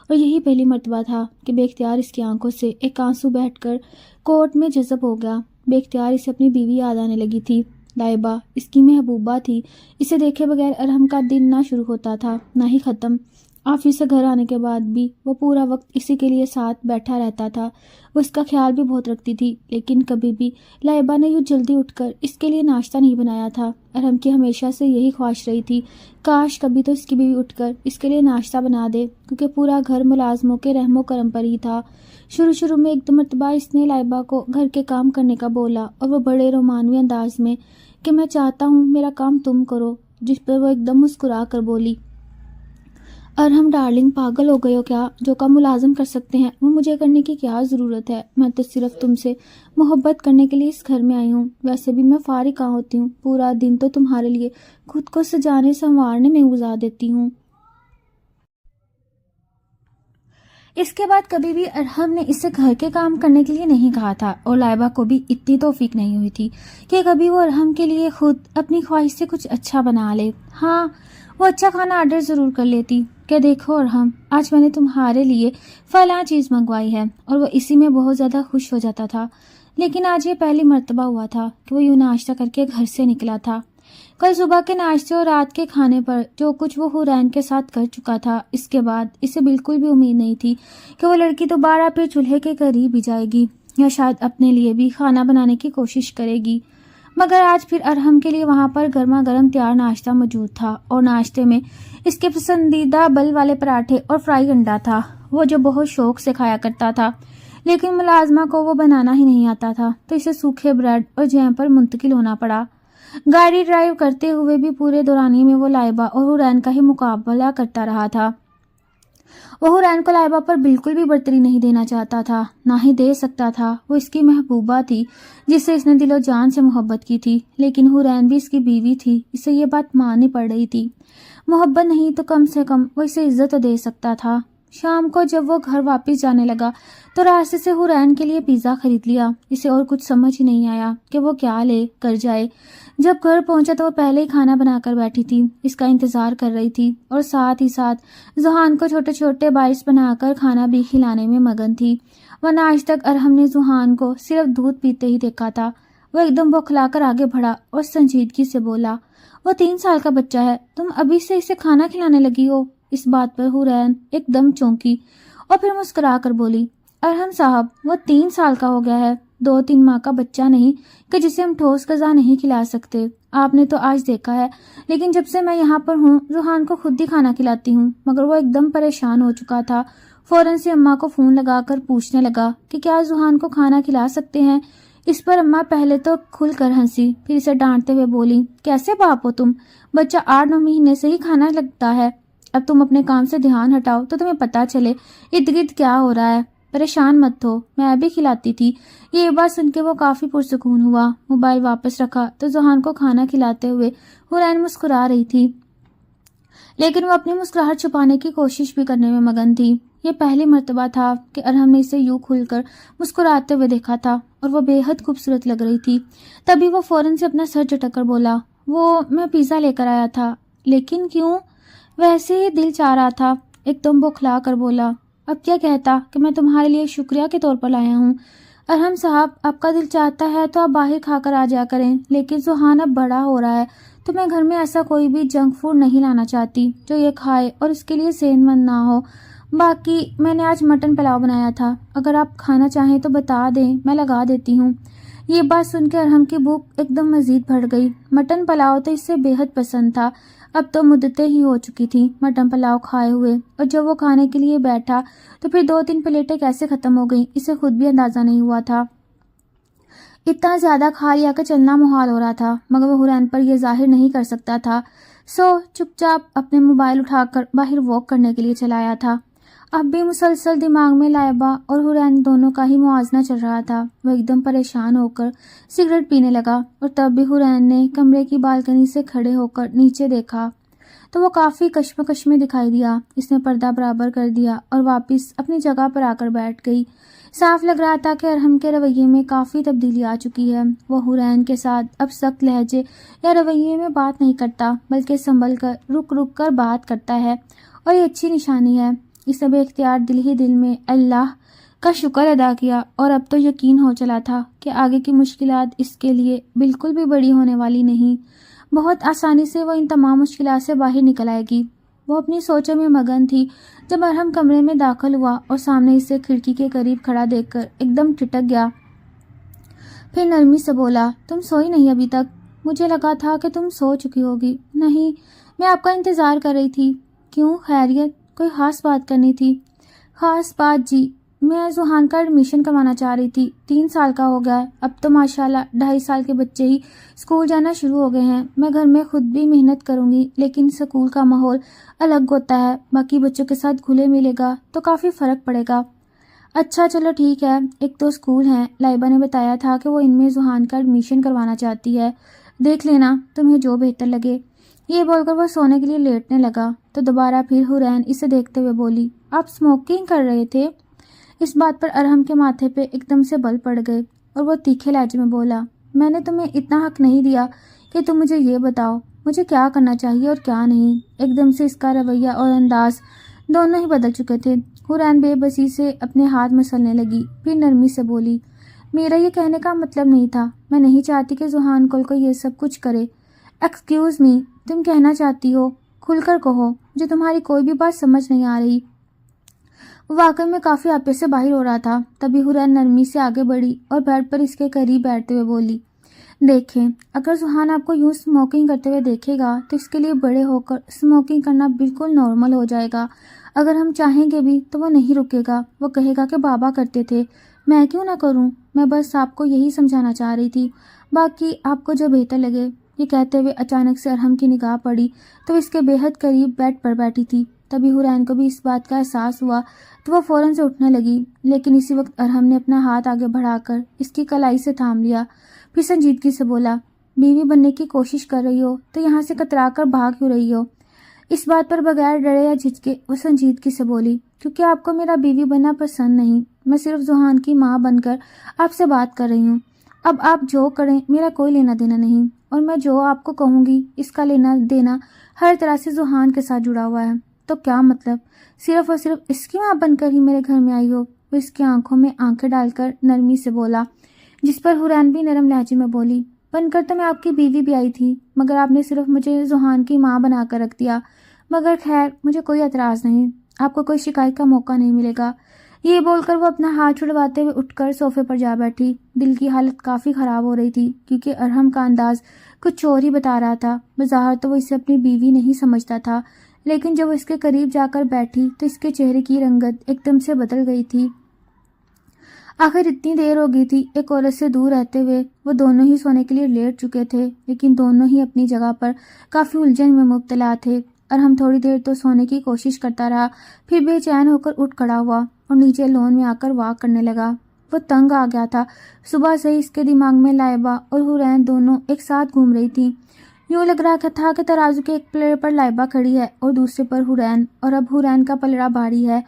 اور یہی پہلی مرتبہ تھا کہ بے اختیار اس کی آنکھوں سے ایک آنسو بیٹھ کر کوٹ میں جذب ہو گیا۔ بے اختیار اسے اپنی بیوی یاد آنے لگی تھی۔ لائبہ اس کی محبوبہ تھی۔ اسے دیکھے بغیر ارحم کا دن نہ شروع ہوتا تھا نہ ہی ختم۔ آفس سے گھر آنے کے بعد بھی وہ پورا وقت اسی کے لیے ساتھ بیٹھا رہتا تھا۔ وہ اس کا خیال بھی بہت رکھتی تھی، لیکن کبھی بھی لائبہ نے یوں جلدی اٹھ کر اس کے لیے ناشتہ نہیں بنایا تھا۔ ارحم کی ہمیشہ سے یہی خواہش رہی تھی، کاش کبھی تو اس کی بیوی اٹھ کر اس کے لیے ناشتہ بنا دے، کیونکہ پورا گھر ملازموں کے رحم و کرم پر ہی تھا۔ شروع میں ایک دو مرتبہ اس نے لائبہ کو گھر کے کام کرنے کا بولا، اور وہ بڑے رومانوی انداز میں کہ میں چاہتا ہوں میرا کام تم کرو، جس پر وہ ایک دم مسکرا کر بولی، ارحم ڈارلنگ پاگل ہو گئے ہو کیا؟ جو کام ملازم کر سکتے ہیں وہ مجھے کرنے کی کیا ضرورت ہے؟ میں تو صرف تم سے محبت کرنے کے لیے اس گھر میں آئی ہوں۔ ویسے بھی میں فارغ کہاں ہوتی ہوں، پورا دن تو تمہارے لیے خود کو سجانے سنوارنے میں گزار دیتی ہوں۔ اس کے بعد کبھی بھی ارحم نے اسے گھر کے کام کرنے کے لیے نہیں کہا تھا، اور لائبہ کو بھی اتنی توفیق نہیں ہوئی تھی کہ کبھی وہ ارحم کے لیے خود اپنی خواہش سے کچھ اچھا بنا لے۔ ہاں، وہ اچھا کھانا آرڈر ضرور کر لیتی کہ دیکھو ارحم، آج میں نے تمہارے لیے فلاں چیز منگوائی ہے، اور وہ اسی میں بہت زیادہ خوش ہو جاتا تھا۔ لیکن آج یہ پہلی مرتبہ ہوا تھا کہ وہ یوں ناشتہ کر کے گھر سے نکلا تھا۔ کل صبح کے ناشتے اور رات کے کھانے پر جو کچھ وہ حورین کے ساتھ کر چکا تھا، اس کے بعد اسے بالکل بھی امید نہیں تھی کہ وہ لڑکی دوبارہ پھر چولہے کے قریب ہی جائے گی، یا شاید اپنے لیے بھی کھانا بنانے کی کوشش کرے گی۔ مگر آج پھر ارحم کے لیے وہاں پر گرما گرم تیار ناشتہ موجود تھا، اور ناشتے میں اس کے پسندیدہ بل والے پراٹھے اور فرائی انڈا تھا، وہ جو بہت شوق سے کھایا کرتا تھا، لیکن ملازمہ کو وہ بنانا ہی نہیں آتا تھا، تو اسے سوکھے بریڈ اور جیم پر منتقل ہونا پڑا۔ گاڑی ڈرائیو کرتے ہوئے بھی پورے دورانیے میں وہ لائبہ اور حورین کا ہی مقابلہ کرتا رہا تھا۔ وہ حورین کو لائبہ پر بالکل بھی برتری نہیں دینا چاہتا تھا، نہ ہی دے سکتا تھا۔ وہ اس کی محبوبہ تھی جس سے اس نے دل و جان سے محبت کی تھی، لیکن حورین بھی اس کی بیوی تھی، اسے یہ بات ماننی پڑ رہی تھی۔ محبت نہیں تو کم سے کم وہ اسے عزت تو دے سکتا تھا۔ شام کو جب وہ گھر واپس جانے لگا تو راستے سے حورین کے لیے پیزا خرید لیا۔ اسے اور کچھ سمجھ ہی نہیں آیا کہ وہ کیا لے کر جائے۔ جب گھر پہنچا تو وہ پہلے ہی کھانا بنا کر بیٹھی تھی، اس کا انتظار کر رہی تھی، اور ساتھ ہی ساتھ ذوحان کو چھوٹے چھوٹے بائٹس بنا کر کھانا بھی کھلانے میں مگن تھی، ورنہ آج تک ارحم نے ذوحان کو صرف دودھ پیتے ہی دیکھا تھا۔ وہ ایک دم بوکھلا کر آگے بڑھا اور سنجیدگی سے بولا، وہ 3 سال کا بچہ ہے، تم ابھی سے اسے کھانا کھلانے لگی ہو؟ اس بات پر حورین ایک دم چونکی اور پھر مسکرا کر بولی، ارحم صاحب، وہ 3 سال کا ہو گیا ہے، 2-3 ماہ کا بچہ نہیں کہ جسے ہم ٹھوس غذا نہیں کھلا سکتے۔ آپ نے تو آج دیکھا ہے، لیکن جب سے میں یہاں پر ہوں ذوحان کو خود ہی کھانا کھلاتی ہوں۔ مگر وہ ایک دم پریشان ہو چکا تھا، فوراً سے اماں کو فون لگا کر پوچھنے لگا کہ کیا ذوحان کو کھانا کھلا سکتے ہیں۔ اس پر اماں پہلے تو کھل کر ہنسی، پھر اسے ڈانٹتے ہوئے بولی، کیسے باپ ہو تم؟ بچہ 8-9 مہینے سے ہی کھانا لگتا ہے، اب تم اپنے کام سے دھیان ہٹاؤ تو تمہیں پتہ چلے ارد گرد کیا ہو رہا ہے۔ پریشان مت ہو، میں بھی کھلاتی تھی۔ یہ بات سن کے وہ کافی پرسکون ہوا۔ موبائل واپس رکھا تو ذوحان کو کھانا کھلاتے ہوئے حورین مسکرا رہی تھی، لیکن وہ اپنی مسکراہٹ چھپانے کی کوشش بھی کرنے میں مگن تھی۔ یہ پہلی مرتبہ تھا کہ ارحم نے اسے یوں کھل کر مسکراتے ہوئے دیکھا تھا، اور وہ بے حد خوبصورت لگ رہی تھی۔ تبھی وہ فوراً سے اپنا سر جھٹک کر بولا، وہ میں پیزا لے کر آیا تھا۔ لیکن کیوں؟ ویسے ہی دل چاہ رہا تھا، ایک دم بوکھلا کر بولا۔ اب کیا کہتا کہ میں تمہارے لیے شکریہ کے طور پر لایا ہوں؟ ارحم صاحب، آپ کا دل چاہتا ہے تو آپ باہر کھا کر آ جایا کریں، لیکن ذوحان اب بڑا ہو رہا ہے تو میں گھر میں ایسا کوئی بھی جنک فوڈ نہیں لانا چاہتی جو یہ کھائے اور اس کے لیے صحت مند نہ ہو۔ باقی میں نے آج مٹن پلاؤ بنایا تھا، اگر آپ کھانا چاہیں تو بتا دیں، میں لگا دیتی ہوں۔ یہ بات سن کے ارحم کی بھوک ایک دم مزید بڑھ گئی۔ مٹن پلاؤ تو اس سے بے حد پسند تھا۔ اب تو مدتیں ہی ہو چکی تھی مٹن پلاؤ کھائے ہوئے، اور جب وہ کھانے کے لیے بیٹھا تو پھر 2-3 پلیٹیں کیسے ختم ہو گئیں اسے خود بھی اندازہ نہیں ہوا تھا۔ اتنا زیادہ کھا لیا کہ چلنا محال ہو رہا تھا، مگر وہ حورین پر یہ ظاہر نہیں کر سکتا تھا، سو چپ چاپ اپنے موبائل اٹھا کر باہر واک کرنے کے لیے چلایا تھا۔ اب بھی مسلسل دماغ میں لائبہ اور حورین دونوں کا ہی موازنہ چل رہا تھا۔ وہ ایک دم پریشان ہو کر سگریٹ پینے لگا اور تب بھی حورین نے کمرے کی بالکنی سے کھڑے ہو کر نیچے دیکھا تو وہ کافی کشمکش میں دکھائی دیا۔ اس نے پردہ برابر کر دیا اور واپس اپنی جگہ پر آ کر بیٹھ گئی۔ صاف لگ رہا تھا کہ ارحم کے رویے میں کافی تبدیلی آ چکی ہے۔ وہ حورین کے ساتھ اب سخت لہجے یا رویے میں بات نہیں کرتا، بلکہ سنبھل کر رک رک کر بات کرتا ہے، اور یہ اچھی نشانی ہے۔ اس نے بے اختیار دل ہی دل میں اللہ کا شکر ادا کیا، اور اب تو یقین ہو چلا تھا کہ آگے کی مشکلات اس کے لیے بالکل بھی بڑی ہونے والی نہیں۔ بہت آسانی سے وہ ان تمام مشکلات سے باہر نکل آئے گی۔ وہ اپنی سوچوں میں مگن تھی جب ارحم کمرے میں داخل ہوا اور سامنے اسے کھڑکی کے قریب کھڑا دیکھ کر ایک دم ٹھٹک گیا۔ پھر نرمی سے بولا، تم سوئی نہیں ابھی تک؟ مجھے لگا تھا کہ تم سو چکی ہوگی۔ نہیں، میں آپ کا انتظار کر رہی تھی۔ کیوں، خیریت؟ کوئی خاص بات کرنی تھی؟ خاص بات جی، میں ذوحان کا ایڈمیشن کروانا چاہ رہی تھی۔ 3 سال کا ہو گیا ہے، اب تو ماشاءاللہ 2.5 سال کے بچے ہی اسکول جانا شروع ہو گئے ہیں۔ میں گھر میں خود بھی محنت کروں گی، لیکن اسکول کا ماحول الگ ہوتا ہے، باقی بچوں کے ساتھ گھلے ملے گا تو کافی فرق پڑے گا۔ اچھا چلو ٹھیک ہے، ایک دو اسکول ہیں، لائبہ نے بتایا تھا کہ وہ ان میں ذوحان کا ایڈمیشن کروانا چاہتی ہے، دیکھ لینا تمہیں جو بہتر لگے۔ یہ بول کر وہ سونے کے لیے لیٹنے لگا تو دوبارہ پھر حورین اسے دیکھتے ہوئے بولی، آپ اسموکنگ کر رہے تھے؟ اس بات پر ارحم کے ماتھے پہ ایک دم سے بل پڑ گئے اور وہ تیکھے لہجے میں بولا، میں نے تمہیں اتنا حق نہیں دیا کہ تم مجھے یہ بتاؤ مجھے کیا کرنا چاہیے اور کیا نہیں۔ ایک دم سے اس کا رویہ اور انداز دونوں ہی بدل چکے تھے۔ حورین بے بسی سے اپنے ہاتھ مسلنے لگی، پھر نرمی سے بولی، میرا یہ کہنے کا مطلب نہیں تھا، میں نہیں چاہتی کہ ذوحان کل کو یہ سب کچھ کرے۔ ایکسکیوز می، تم کہنا چاہتی ہو؟ کھل کر کہو، مجھے تمہاری کوئی بھی بات سمجھ نہیں آ رہی۔ وہ واقعی میں کافی آپے سے باہر ہو رہا تھا۔ تبھی حورین نرمی سے آگے بڑھی اور بیڈ پر اس کے قریب بیٹھتے ہوئے بولی، دیکھیں، اگر ذوحان آپ کو یوں اسموکنگ کرتے ہوئے دیکھے گا تو اس کے لیے بڑے ہو کر اسموکنگ کرنا بالکل نارمل ہو جائے گا۔ اگر ہم چاہیں گے بھی تو وہ نہیں رکے گا، وہ کہے گا کہ بابا کرتے تھے، میں کیوں نہ کروں۔ میں بس آپ کو یہی سمجھانا چاہ رہی تھی، باقی آپ کو جو بہتر لگے۔ یہ کہتے ہوئے اچانک سے ارحم کی نگاہ پڑی تو اس کے بے حد قریب بیڈ پر بیٹھی تھی۔ تبھی حورین کو بھی اس بات کا احساس ہوا تو وہ فوراً سے اٹھنے لگی، لیکن اسی وقت ارحم نے اپنا ہاتھ آگے بڑھا کر اس کی کلائی سے تھام لیا۔ پھر سنجیدگی سے بولا، بیوی بننے کی کوشش کر رہی ہو تو یہاں سے کترا کر بھاگ کیوں رہی ہو؟ اس بات پر بغیر ڈرے یا جھجکے وہ سنجیدگی سے بولی، کیونکہ آپ کو میرا بیوی بننا پسند نہیں۔ میں صرف ذوحان کی ماں بن کر آپ سے بات کر رہی ہوں۔ اب آپ جو کریں میرا کوئی لینا دینا نہیں، اور میں جو آپ کو کہوں گی اس کا لینا دینا ہر طرح سے ذوحان کے ساتھ جڑا ہوا ہے۔ تو کیا مطلب؟ صرف اور صرف اس کی ماں بن کر ہی میرے گھر میں آئی ہو؟ وہ اس کی آنکھوں میں آنکھیں ڈال کر نرمی سے بولا، جس پر حورین بھی نرم لہجے میں بولی، بن کر تو میں آپ کی بیوی بھی آئی تھی، مگر آپ نے صرف مجھے ذوحان کی ماں بنا کر رکھ دیا۔ مگر خیر، مجھے کوئی اعتراض نہیں، آپ کو کوئی شکایت کا موقع نہیں ملے گا۔ یہ بول کر وہ اپنا ہاتھ چھڑواتے ہوئے اٹھ کر صوفے پر جا بیٹھی۔ دل کی حالت کافی خراب ہو رہی تھی، کیونکہ ارحم کا انداز کچھ اور ہی بتا رہا تھا۔ بظاہر تو وہ اسے اپنی بیوی نہیں سمجھتا تھا، لیکن جب وہ اس کے قریب جا کر بیٹھی تو اس کے چہرے کی رنگت ایک دم سے بدل گئی تھی۔ آخر اتنی دیر ہو گئی تھی ایک عورت سے دور رہتے ہوئے۔ وہ دونوں ہی سونے کے لیے لیٹ چکے تھے، لیکن دونوں ہی اپنی جگہ پر کافی الجھن میں مبتلا تھے۔ ارحم تھوڑی دیر تو سونے کی کوشش کرتا رہا، پھر بے چین ہو کر اٹھ کھڑا ہوا اور نیچے لون میں آ کر واک کرنے لگا۔ وہ تنگ آ گیا تھا، صبح سے ہی اس کے دماغ میں لائبہ اور حورین دونوں ایک ساتھ گھوم رہی تھیں۔ یوں لگ رہا تھا کہ ترازو کے ایک پلڑے پر لائبہ کھڑی ہے اور دوسرے پر حورین، اور اب حورین کا پلڑا بھاری ہے،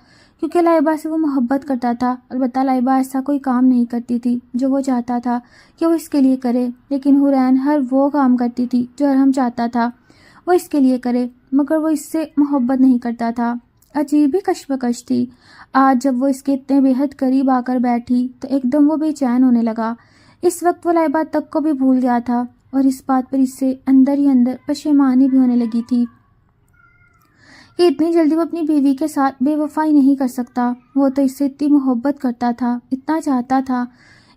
کیونکہ لائبہ سے وہ محبت کرتا تھا۔ البتہ لائبہ ایسا کوئی کام نہیں کرتی تھی جو وہ چاہتا تھا کہ وہ اس کے لیے کرے، لیکن حورین ہر وہ کام کرتی تھی جو ارحم چاہتا تھا وہ اس کے لیے کرے، مگر وہ اس سے محبت نہیں کرتا تھا۔ عجیب ہی کشمکش تھی۔ آج جب وہ اس کے اتنے بے حد قریب آ کر بیٹھی تو ایک دم وہ بے چین ہونے لگا۔ اس وقت وہ لائبہ تک کو بھی بھول گیا تھا، اور اس بات پر اس سے اندر ہی اندر پشیمانی بھی ہونے لگی تھی کہ اتنی جلدی وہ اپنی بیوی کے ساتھ بے وفائی نہیں کر سکتا۔ وہ تو اس سے اتنی محبت کرتا تھا، اتنا چاہتا تھا۔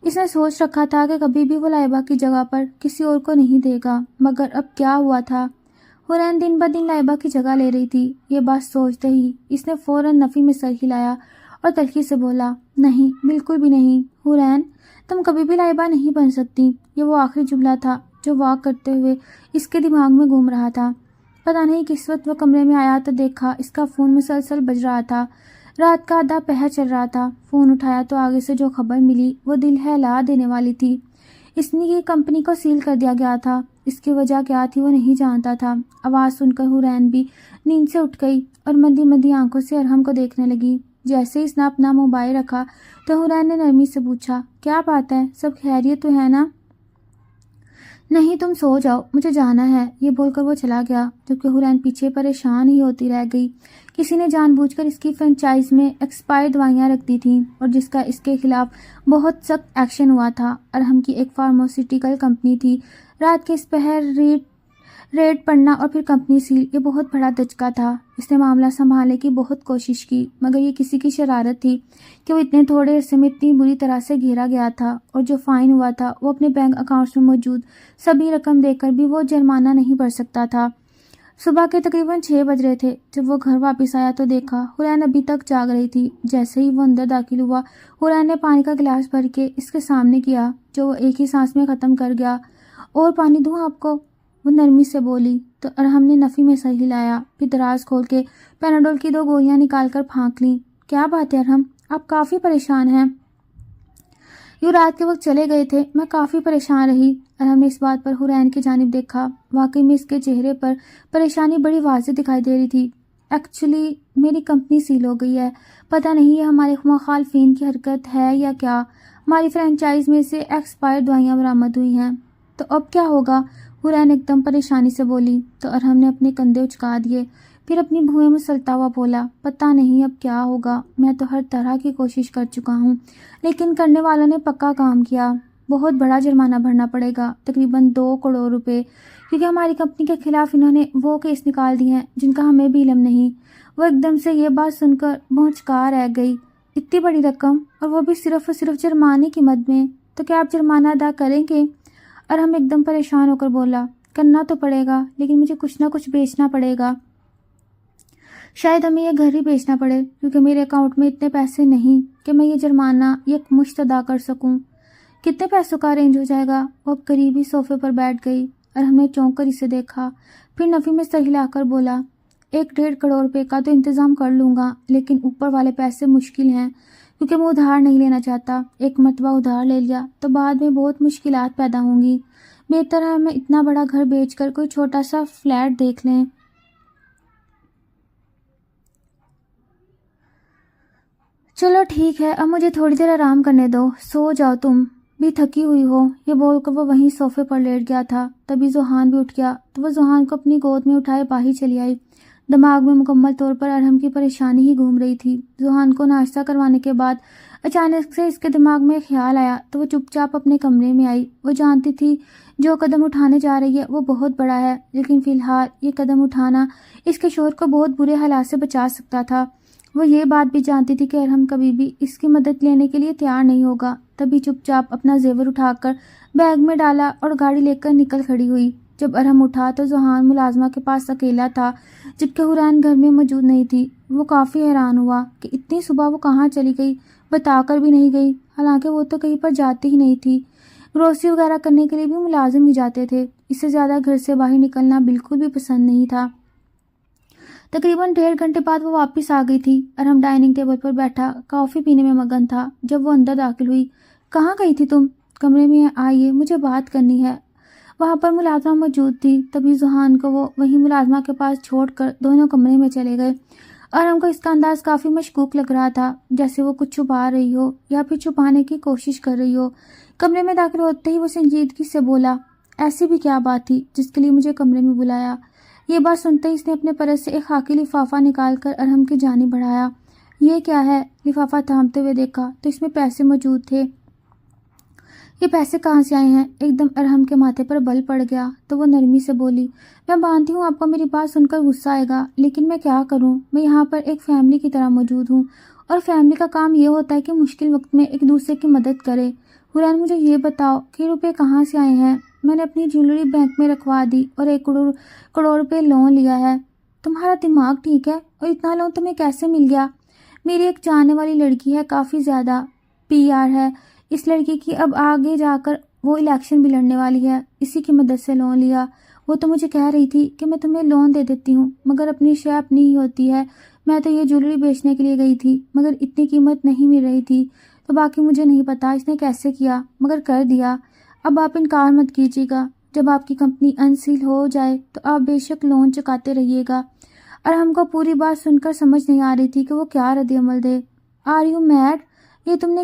اس نے سوچ رکھا تھا کہ کبھی بھی وہ لائبہ کی جگہ پر کسی اور کو نہیں دے گا، مگر اب کیا ہوا تھا؟ حورین دن بدن لائبہ کی جگہ لے رہی تھی۔ یہ بات سوچتے ہی اس نے فوراً نفی میں سر ہلایا اور تلخی سے بولا، نہیں، بالکل بھی نہیں حورین، تم کبھی بھی لائبہ نہیں بن سکتی۔ یہ وہ آخری جملہ تھا جو واک کرتے ہوئے اس کے دماغ میں گھوم رہا تھا۔ پتہ نہیں کس وقت وہ کمرے میں آیا تو دیکھا اس کا فون مسلسل بج رہا تھا۔ رات کا آدھا پہر چل رہا تھا۔ فون اٹھایا تو آگے سے جو خبر ملی وہ دل ہلا دینے والی تھی۔ اس نے کی کمپنی کو سیل کر دیا گیا تھا۔ اس کی وجہ کیا تھی وہ نہیں جانتا تھا۔ آواز سن کر حورین بھی نیند سے اٹھ گئی اور مندی مندی آنکھوں سے ارحم کو دیکھنے لگی۔ جیسے اس نے اپنا موبائل رکھا تو حورین نے نرمی سے پوچھا، کیا بات ہے، سب خیریت تو ہے نا؟ نہیں، تم سو جاؤ، مجھے جانا ہے، یہ بول کر وہ چلا گیا، جبکہ حورین پیچھے پریشان ہی ہوتی رہ گئی۔ کسی نے جان بوجھ کر اس کی فرنچائز میں ایکسپائر دوائیاں رکھ دی تھیں اور جس کا اس کے خلاف بہت سخت ایکشن ہوا تھا۔ ارحم کی ایک فارماسیوٹیکل کمپنی تھی۔ رات کے اس پہر ریڈ پڑنا اور پھر کمپنی سیل، یہ بہت بڑا دھچکا تھا۔ اس نے معاملہ سنبھالنے کی بہت کوشش کی، مگر یہ کسی کی شرارت تھی کہ وہ اتنے تھوڑے عرصے میں اتنی بری طرح سے گھیرا گیا تھا، اور جو فائن ہوا تھا وہ اپنے بینک اکاؤنٹس میں موجود سبھی رقم دے کر بھی وہ جرمانہ نہیں بھر سکتا تھا۔ صبح کے تقریباً 6 بج رہے تھے جب وہ گھر واپس آیا تو دیکھا حورین ابھی تک جاگ رہی تھی۔ جیسے ہی وہ اندر داخل ہوا، حورین نے پانی کا گلاس بھر کے اس کے سامنے کیا، جو وہ ایک ہی سانس میں ختم کر گیا۔ اور پانی دوں آپ کو؟ وہ نرمی سے بولی تو ارحم نے نفی میں سر ہلایا، پھر دراز کھول کے پیناڈول کی 2 گولیاں نکال کر پھانک لیں۔ کیا بات ہے ارحم، آپ کافی پریشان ہیں؟ یوں رات کے وقت چلے گئے تھے، میں کافی پریشان رہی۔ ارحم نے اس بات پر حورین کی جانب دیکھا۔ واقعی میں اس کے چہرے پر پریشانی بڑی واضح دکھائی دے رہی تھی۔ ایکچولی میری کمپنی سیل ہو گئی ہے، پتہ نہیں یہ ہمارے مخالفین کی حرکت ہے یا کیا۔ ہماری فرنچائز میں سے ایکسپائر دوائیاں برآمد ہوئی ہیں۔ تو اب کیا ہوگا؟ حورین ایک دم پریشانی سے بولی تو ارحم نے اپنے کندھے اچکا دیے، پھر اپنی بھویں میں سلتا ہوا بولا، پتہ نہیں اب کیا ہوگا، میں تو ہر طرح کی کوشش کر چکا ہوں، لیکن کرنے والوں نے پکا کام کیا۔ بہت بڑا جرمانہ بھرنا پڑے گا، تقریباً 2 کروڑ روپے، کیونکہ ہماری کمپنی کے خلاف انہوں نے وہ کیس نکال دیے ہیں جن کا ہمیں بھی علم نہیں۔ وہ ایک دم سے یہ بات سن کر بھونچکا رہ گئی۔ اتنی بڑی رقم، اور وہ بھی صرف اور صرف جرمانے کی مد میں، تو کیا آپ جرمانہ ادا کریں گے؟ ارحم ایک دم پریشان ہو کر بولا، کرنا تو پڑے گا، لیکن مجھے کچھ نہ کچھ بیچنا پڑے گا۔ شاید ہمیں یہ گھر ہی بیچنا پڑے، کیونکہ میرے اکاؤنٹ میں اتنے پیسے نہیں کہ میں یہ جرمانہ یک مشت ادا کر سکوں۔ کتنے پیسوں کا ارینج ہو جائے گا؟ وہ اب قریب ہی صوفے پر بیٹھ گئی اور ہم نے چونک کر اسے دیکھا، پھر نفی میں سر ہلا کر بولا، 1.5 کروڑ روپے کا تو انتظام کر لوں گا، لیکن اوپر والے پیسے مشکل ہیں، کیونکہ میں ادھار نہیں لینا چاہتا۔ ایک مرتبہ ادھار لے لیا تو بعد میں بہت مشکلات پیدا ہوں گی۔ بہتر ہے ہمیں اتنا بڑا گھر بیچ کر کوئی چھوٹا سا فلیٹ دیکھ لیں۔ چلو ٹھیک ہے، اب مجھے تھوڑی دیر آرام کرنے دو، سو جاؤ، تم بھی تھکی ہوئی ہو۔ یہ بول کر وہ وہیں صوفے پر لیٹ گیا تھا۔ تبھی ذوحان بھی اٹھ گیا تو وہ ذوحان کو اپنی گود میں اٹھائے باہر چلی آئی۔ دماغ میں مکمل طور پر ارحم کی پریشانی ہی گھوم رہی تھی۔ ذوحان کو ناشتہ کروانے کے بعد اچانک سے اس کے دماغ میں خیال آیا تو وہ چپ چاپ اپنے کمرے میں آئی۔ وہ جانتی تھی جو قدم اٹھانے جا رہی ہے وہ بہت بڑا ہے، لیکن فی الحال یہ قدم اٹھانا اس کے شوہر کو بہت برے حالات سے بچا سکتا تھا۔ وہ یہ بات بھی جانتی تھی کہ ارحم کبھی بھی اس کی مدد لینے کے لیے تیار نہیں ہوگا۔ تبھی چپ چاپ اپنا زیور اٹھا کر بیگ میں ڈالا اور گاڑی لے کر نکل کھڑی ہوئی۔ جب ارحم اٹھا تو ذوحان ملازمہ کے پاس اکیلا تھا، جبکہ حورین گھر میں موجود نہیں تھی۔ وہ کافی حیران ہوا کہ اتنی صبح وہ کہاں چلی گئی، بتا کر بھی نہیں گئی، حالانکہ وہ تو کہیں پر جاتی ہی نہیں تھی۔ گروسری وغیرہ کرنے کے لیے بھی ملازم ہی جاتے تھے، اس سے زیادہ گھر سے باہر نکلنا بالکل بھی پسند نہیں تھا۔ تقریباً 1.5 گھنٹے بعد وہ واپس آ گئی تھی۔ ارحم ڈائننگ ٹیبل پر بیٹھا کافی پینے میں مگن تھا جب وہ اندر داخل ہوئی۔ کہاں گئی تھی تم؟ کمرے میں آئیے، مجھے بات کرنی ہے۔ وہاں پر ملازمہ موجود تھی۔ تبھی ذوحان کو وہ وہیں ملازمہ کے پاس چھوڑ کر دونوں کمرے میں چلے گئے۔ ارحم کو اس کا انداز کافی مشکوک لگ رہا تھا، جیسے وہ کچھ چھپا رہی ہو یا پھر چھپانے کی کوشش کر رہی ہو۔ کمرے میں داخل ہوتے ہی وہ سنجیدگی سے بولا، ایسی بھی کیا بات تھی جس کے لیے مجھے کمرے میں بلایا؟ یہ بات سنتے ہی اس نے اپنے پرس سے ایک خاکی لفافہ نکال کر ارحم کی جانب بڑھایا۔ یہ کیا ہے؟ لفافہ تھامتے ہوئے دیکھا تو اس میں پیسے موجود تھے۔ یہ پیسے کہاں سے آئے ہیں؟ ایک دم ارحم کے ماتھے پر بل پڑ گیا تو وہ نرمی سے بولی، میں مانتی ہوں آپ کو میری بات سن کر غصہ آئے گا، لیکن میں کیا کروں، میں یہاں پر ایک فیملی کی طرح موجود ہوں، اور فیملی کا کام یہ ہوتا ہے کہ مشکل وقت میں ایک دوسرے کی مدد کرے۔ حورین مجھے یہ بتاؤ کہ روپے کہاں سے آئے ہیں؟ میں نے اپنی جیولری بینک میں رکھوا دی اور 1 کروڑ روپے لون لیا ہے۔ تمہارا دماغ ٹھیک ہے؟ اور اتنا لون تمہیں کیسے مل گیا؟ میری ایک جاننے والی لڑکی ہے، کافی زیادہ PR ہے اس لڑکی کی، اب آگے جا کر وہ الیکشن بھی لڑنے والی ہے، اسی کی مدد سے لون لیا۔ وہ تو مجھے کہہ رہی تھی کہ میں تمہیں لون دے دیتی ہوں، مگر اپنی شے اپنی ہی ہوتی ہے۔ میں تو یہ جویلری بیچنے کے لیے گئی تھی، مگر اتنی قیمت نہیں مل رہی تھی، تو باقی مجھے نہیں پتا اس نے کیسے کیا، مگر کر دیا۔ اب آپ انکار مت کیجیے گا، جب آپ کی کمپنی انسیل ہو جائے تو آپ بے شک لون چکاتے رہیے گا۔ اور ہم کو پوری بات سن کر سمجھ نہیں آ رہی تھی کہ وہ کیا رد عمل دے۔ Are you made? یہ تم نے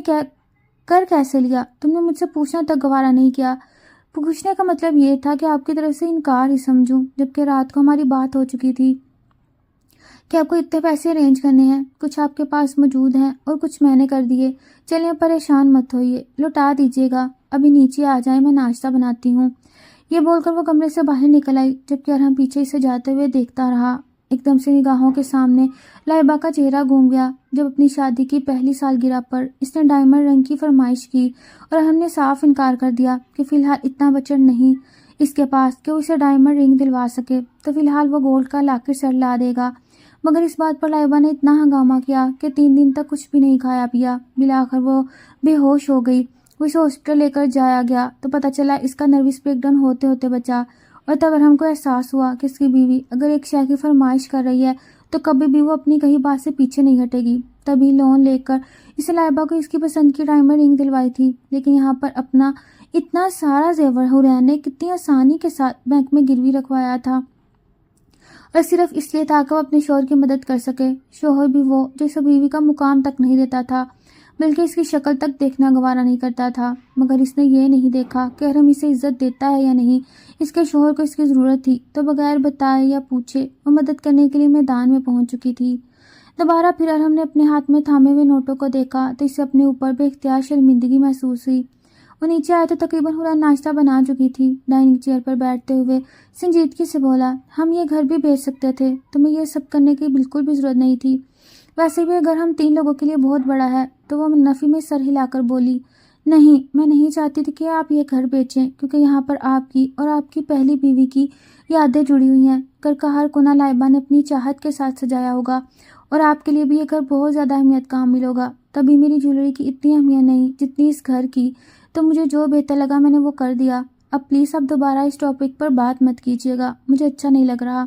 کر کیسے لیا؟ تم نے مجھ سے پوچھنا تک گوارا نہیں کیا۔ پوچھنے کا مطلب یہ تھا کہ آپ کی طرف سے انکار ہی سمجھوں، جبکہ رات کو ہماری بات ہو چکی تھی کہ آپ کو اتنے پیسے ارینج کرنے ہیں، کچھ آپ کے پاس موجود ہیں اور کچھ میں نے کر دیے۔ چلیے پریشان مت ہوئیے، لوٹا دیجیے گا، ابھی نیچے آ جائیں، میں ناشتہ بناتی ہوں۔ یہ بول کر وہ کمرے سے باہر نکل آئی، جبکہ ارحم پیچھے سے جاتے ہوئے دیکھتا رہا۔ ایک دم سے نگاہوں کے سامنے لائبہ کا چہرہ گھوم گیا، جب اپنی شادی کی پہلی سالگرہ پر اس نے ڈائمنڈ رنگ کی فرمائش کی اور ہم نے صاف انکار کر دیا کہ فی الحال اتنا بجٹ نہیں اس کے پاس کہ وہ اسے ڈائمنڈ رنگ دلوا سکے، تو فی الحال وہ گولڈ کا لاکٹ سیٹ لا دے گا۔ مگر اس بات پر لائبہ نے اتنا ہنگامہ کیا کہ 3 دن تک کچھ بھی نہیں کھایا پیا۔ بالآخر وہ بے ہوش ہو گئی۔ وہ اسے ہاسپٹل لے کر جایا گیا تو پتہ چلا اس کا نروس بریک ڈاؤن ہوتے ہوتے بچا، اور تب ارحم کو احساس ہوا کہ اس کی بیوی اگر ایک شے کی فرمائش کر رہی ہے تو کبھی بھی وہ اپنی کہی بات سے پیچھے نہیں ہٹے گی۔ تبھی لون لے کر اسے لائبہ کو اس کی پسند کی ڈائمنڈ رنگ دلوائی تھی، لیکن یہاں پر اپنا اتنا سارا زیور حورین نے کتنی آسانی کے ساتھ بینک میں گروی رکھوایا تھا، اور صرف اس لیے تھا کہ وہ اپنے شوہر کی مدد کر سکے۔ شوہر بھی وہ جو اسے بیوی کا مقام تک نہیں دیتا تھا، بلکہ اس کی شکل تک دیکھنا گوارا نہیں کرتا تھا۔ مگر اس نے یہ نہیں دیکھا کہ ارحم اسے عزت دیتا ہے یا نہیں۔ اس کے شوہر کو اس کی ضرورت تھی تو بغیر بتائے یا پوچھے وہ مدد کرنے کے لیے میدان میں پہنچ چکی تھی۔ دوبارہ پھر ارحم نے اپنے ہاتھ میں تھامے ہوئے نوٹوں کو دیکھا تو اسے اپنے اوپر بے اختیار شرمندگی محسوس ہوئی۔ وہ نیچے آئے تو تقریباً حورین ناشتہ بنا چکی تھی۔ ڈائننگ چیئر پر بیٹھتے ہوئے سنجیدگی سے بولا، ہم یہ گھر بھی بیچ سکتے تھے، تمہیں یہ سب کرنے کی بالکل بھی ضرورت نہیں تھی۔ ویسے بھی یہ گھر ہم 3 لوگوں کے لیے بہت بڑا ہے۔ تو وہ نفی میں سر ہلا کر بولی، نہیں، میں نہیں چاہتی تھی کہ آپ یہ گھر بیچیں، کیونکہ یہاں پر آپ کی اور آپ کی پہلی بیوی کی یادیں جڑی ہوئی ہیں۔ گھر کا ہر کونا لائبہ نے اپنی چاہت کے ساتھ سجایا ہوگا، اور آپ کے لیے بھی یہ گھر بہت زیادہ اہمیت کا حامل ہوگا۔ تبھی میری جویلری کی اتنی اہمیت نہیں جتنی اس گھر کی، تو مجھے جو بہتر لگا میں نے وہ کر دیا۔ اب پلیز آپ دوبارہ اس ٹاپک پر بات مت کیجیے گا، مجھے اچھا نہیں لگ رہا۔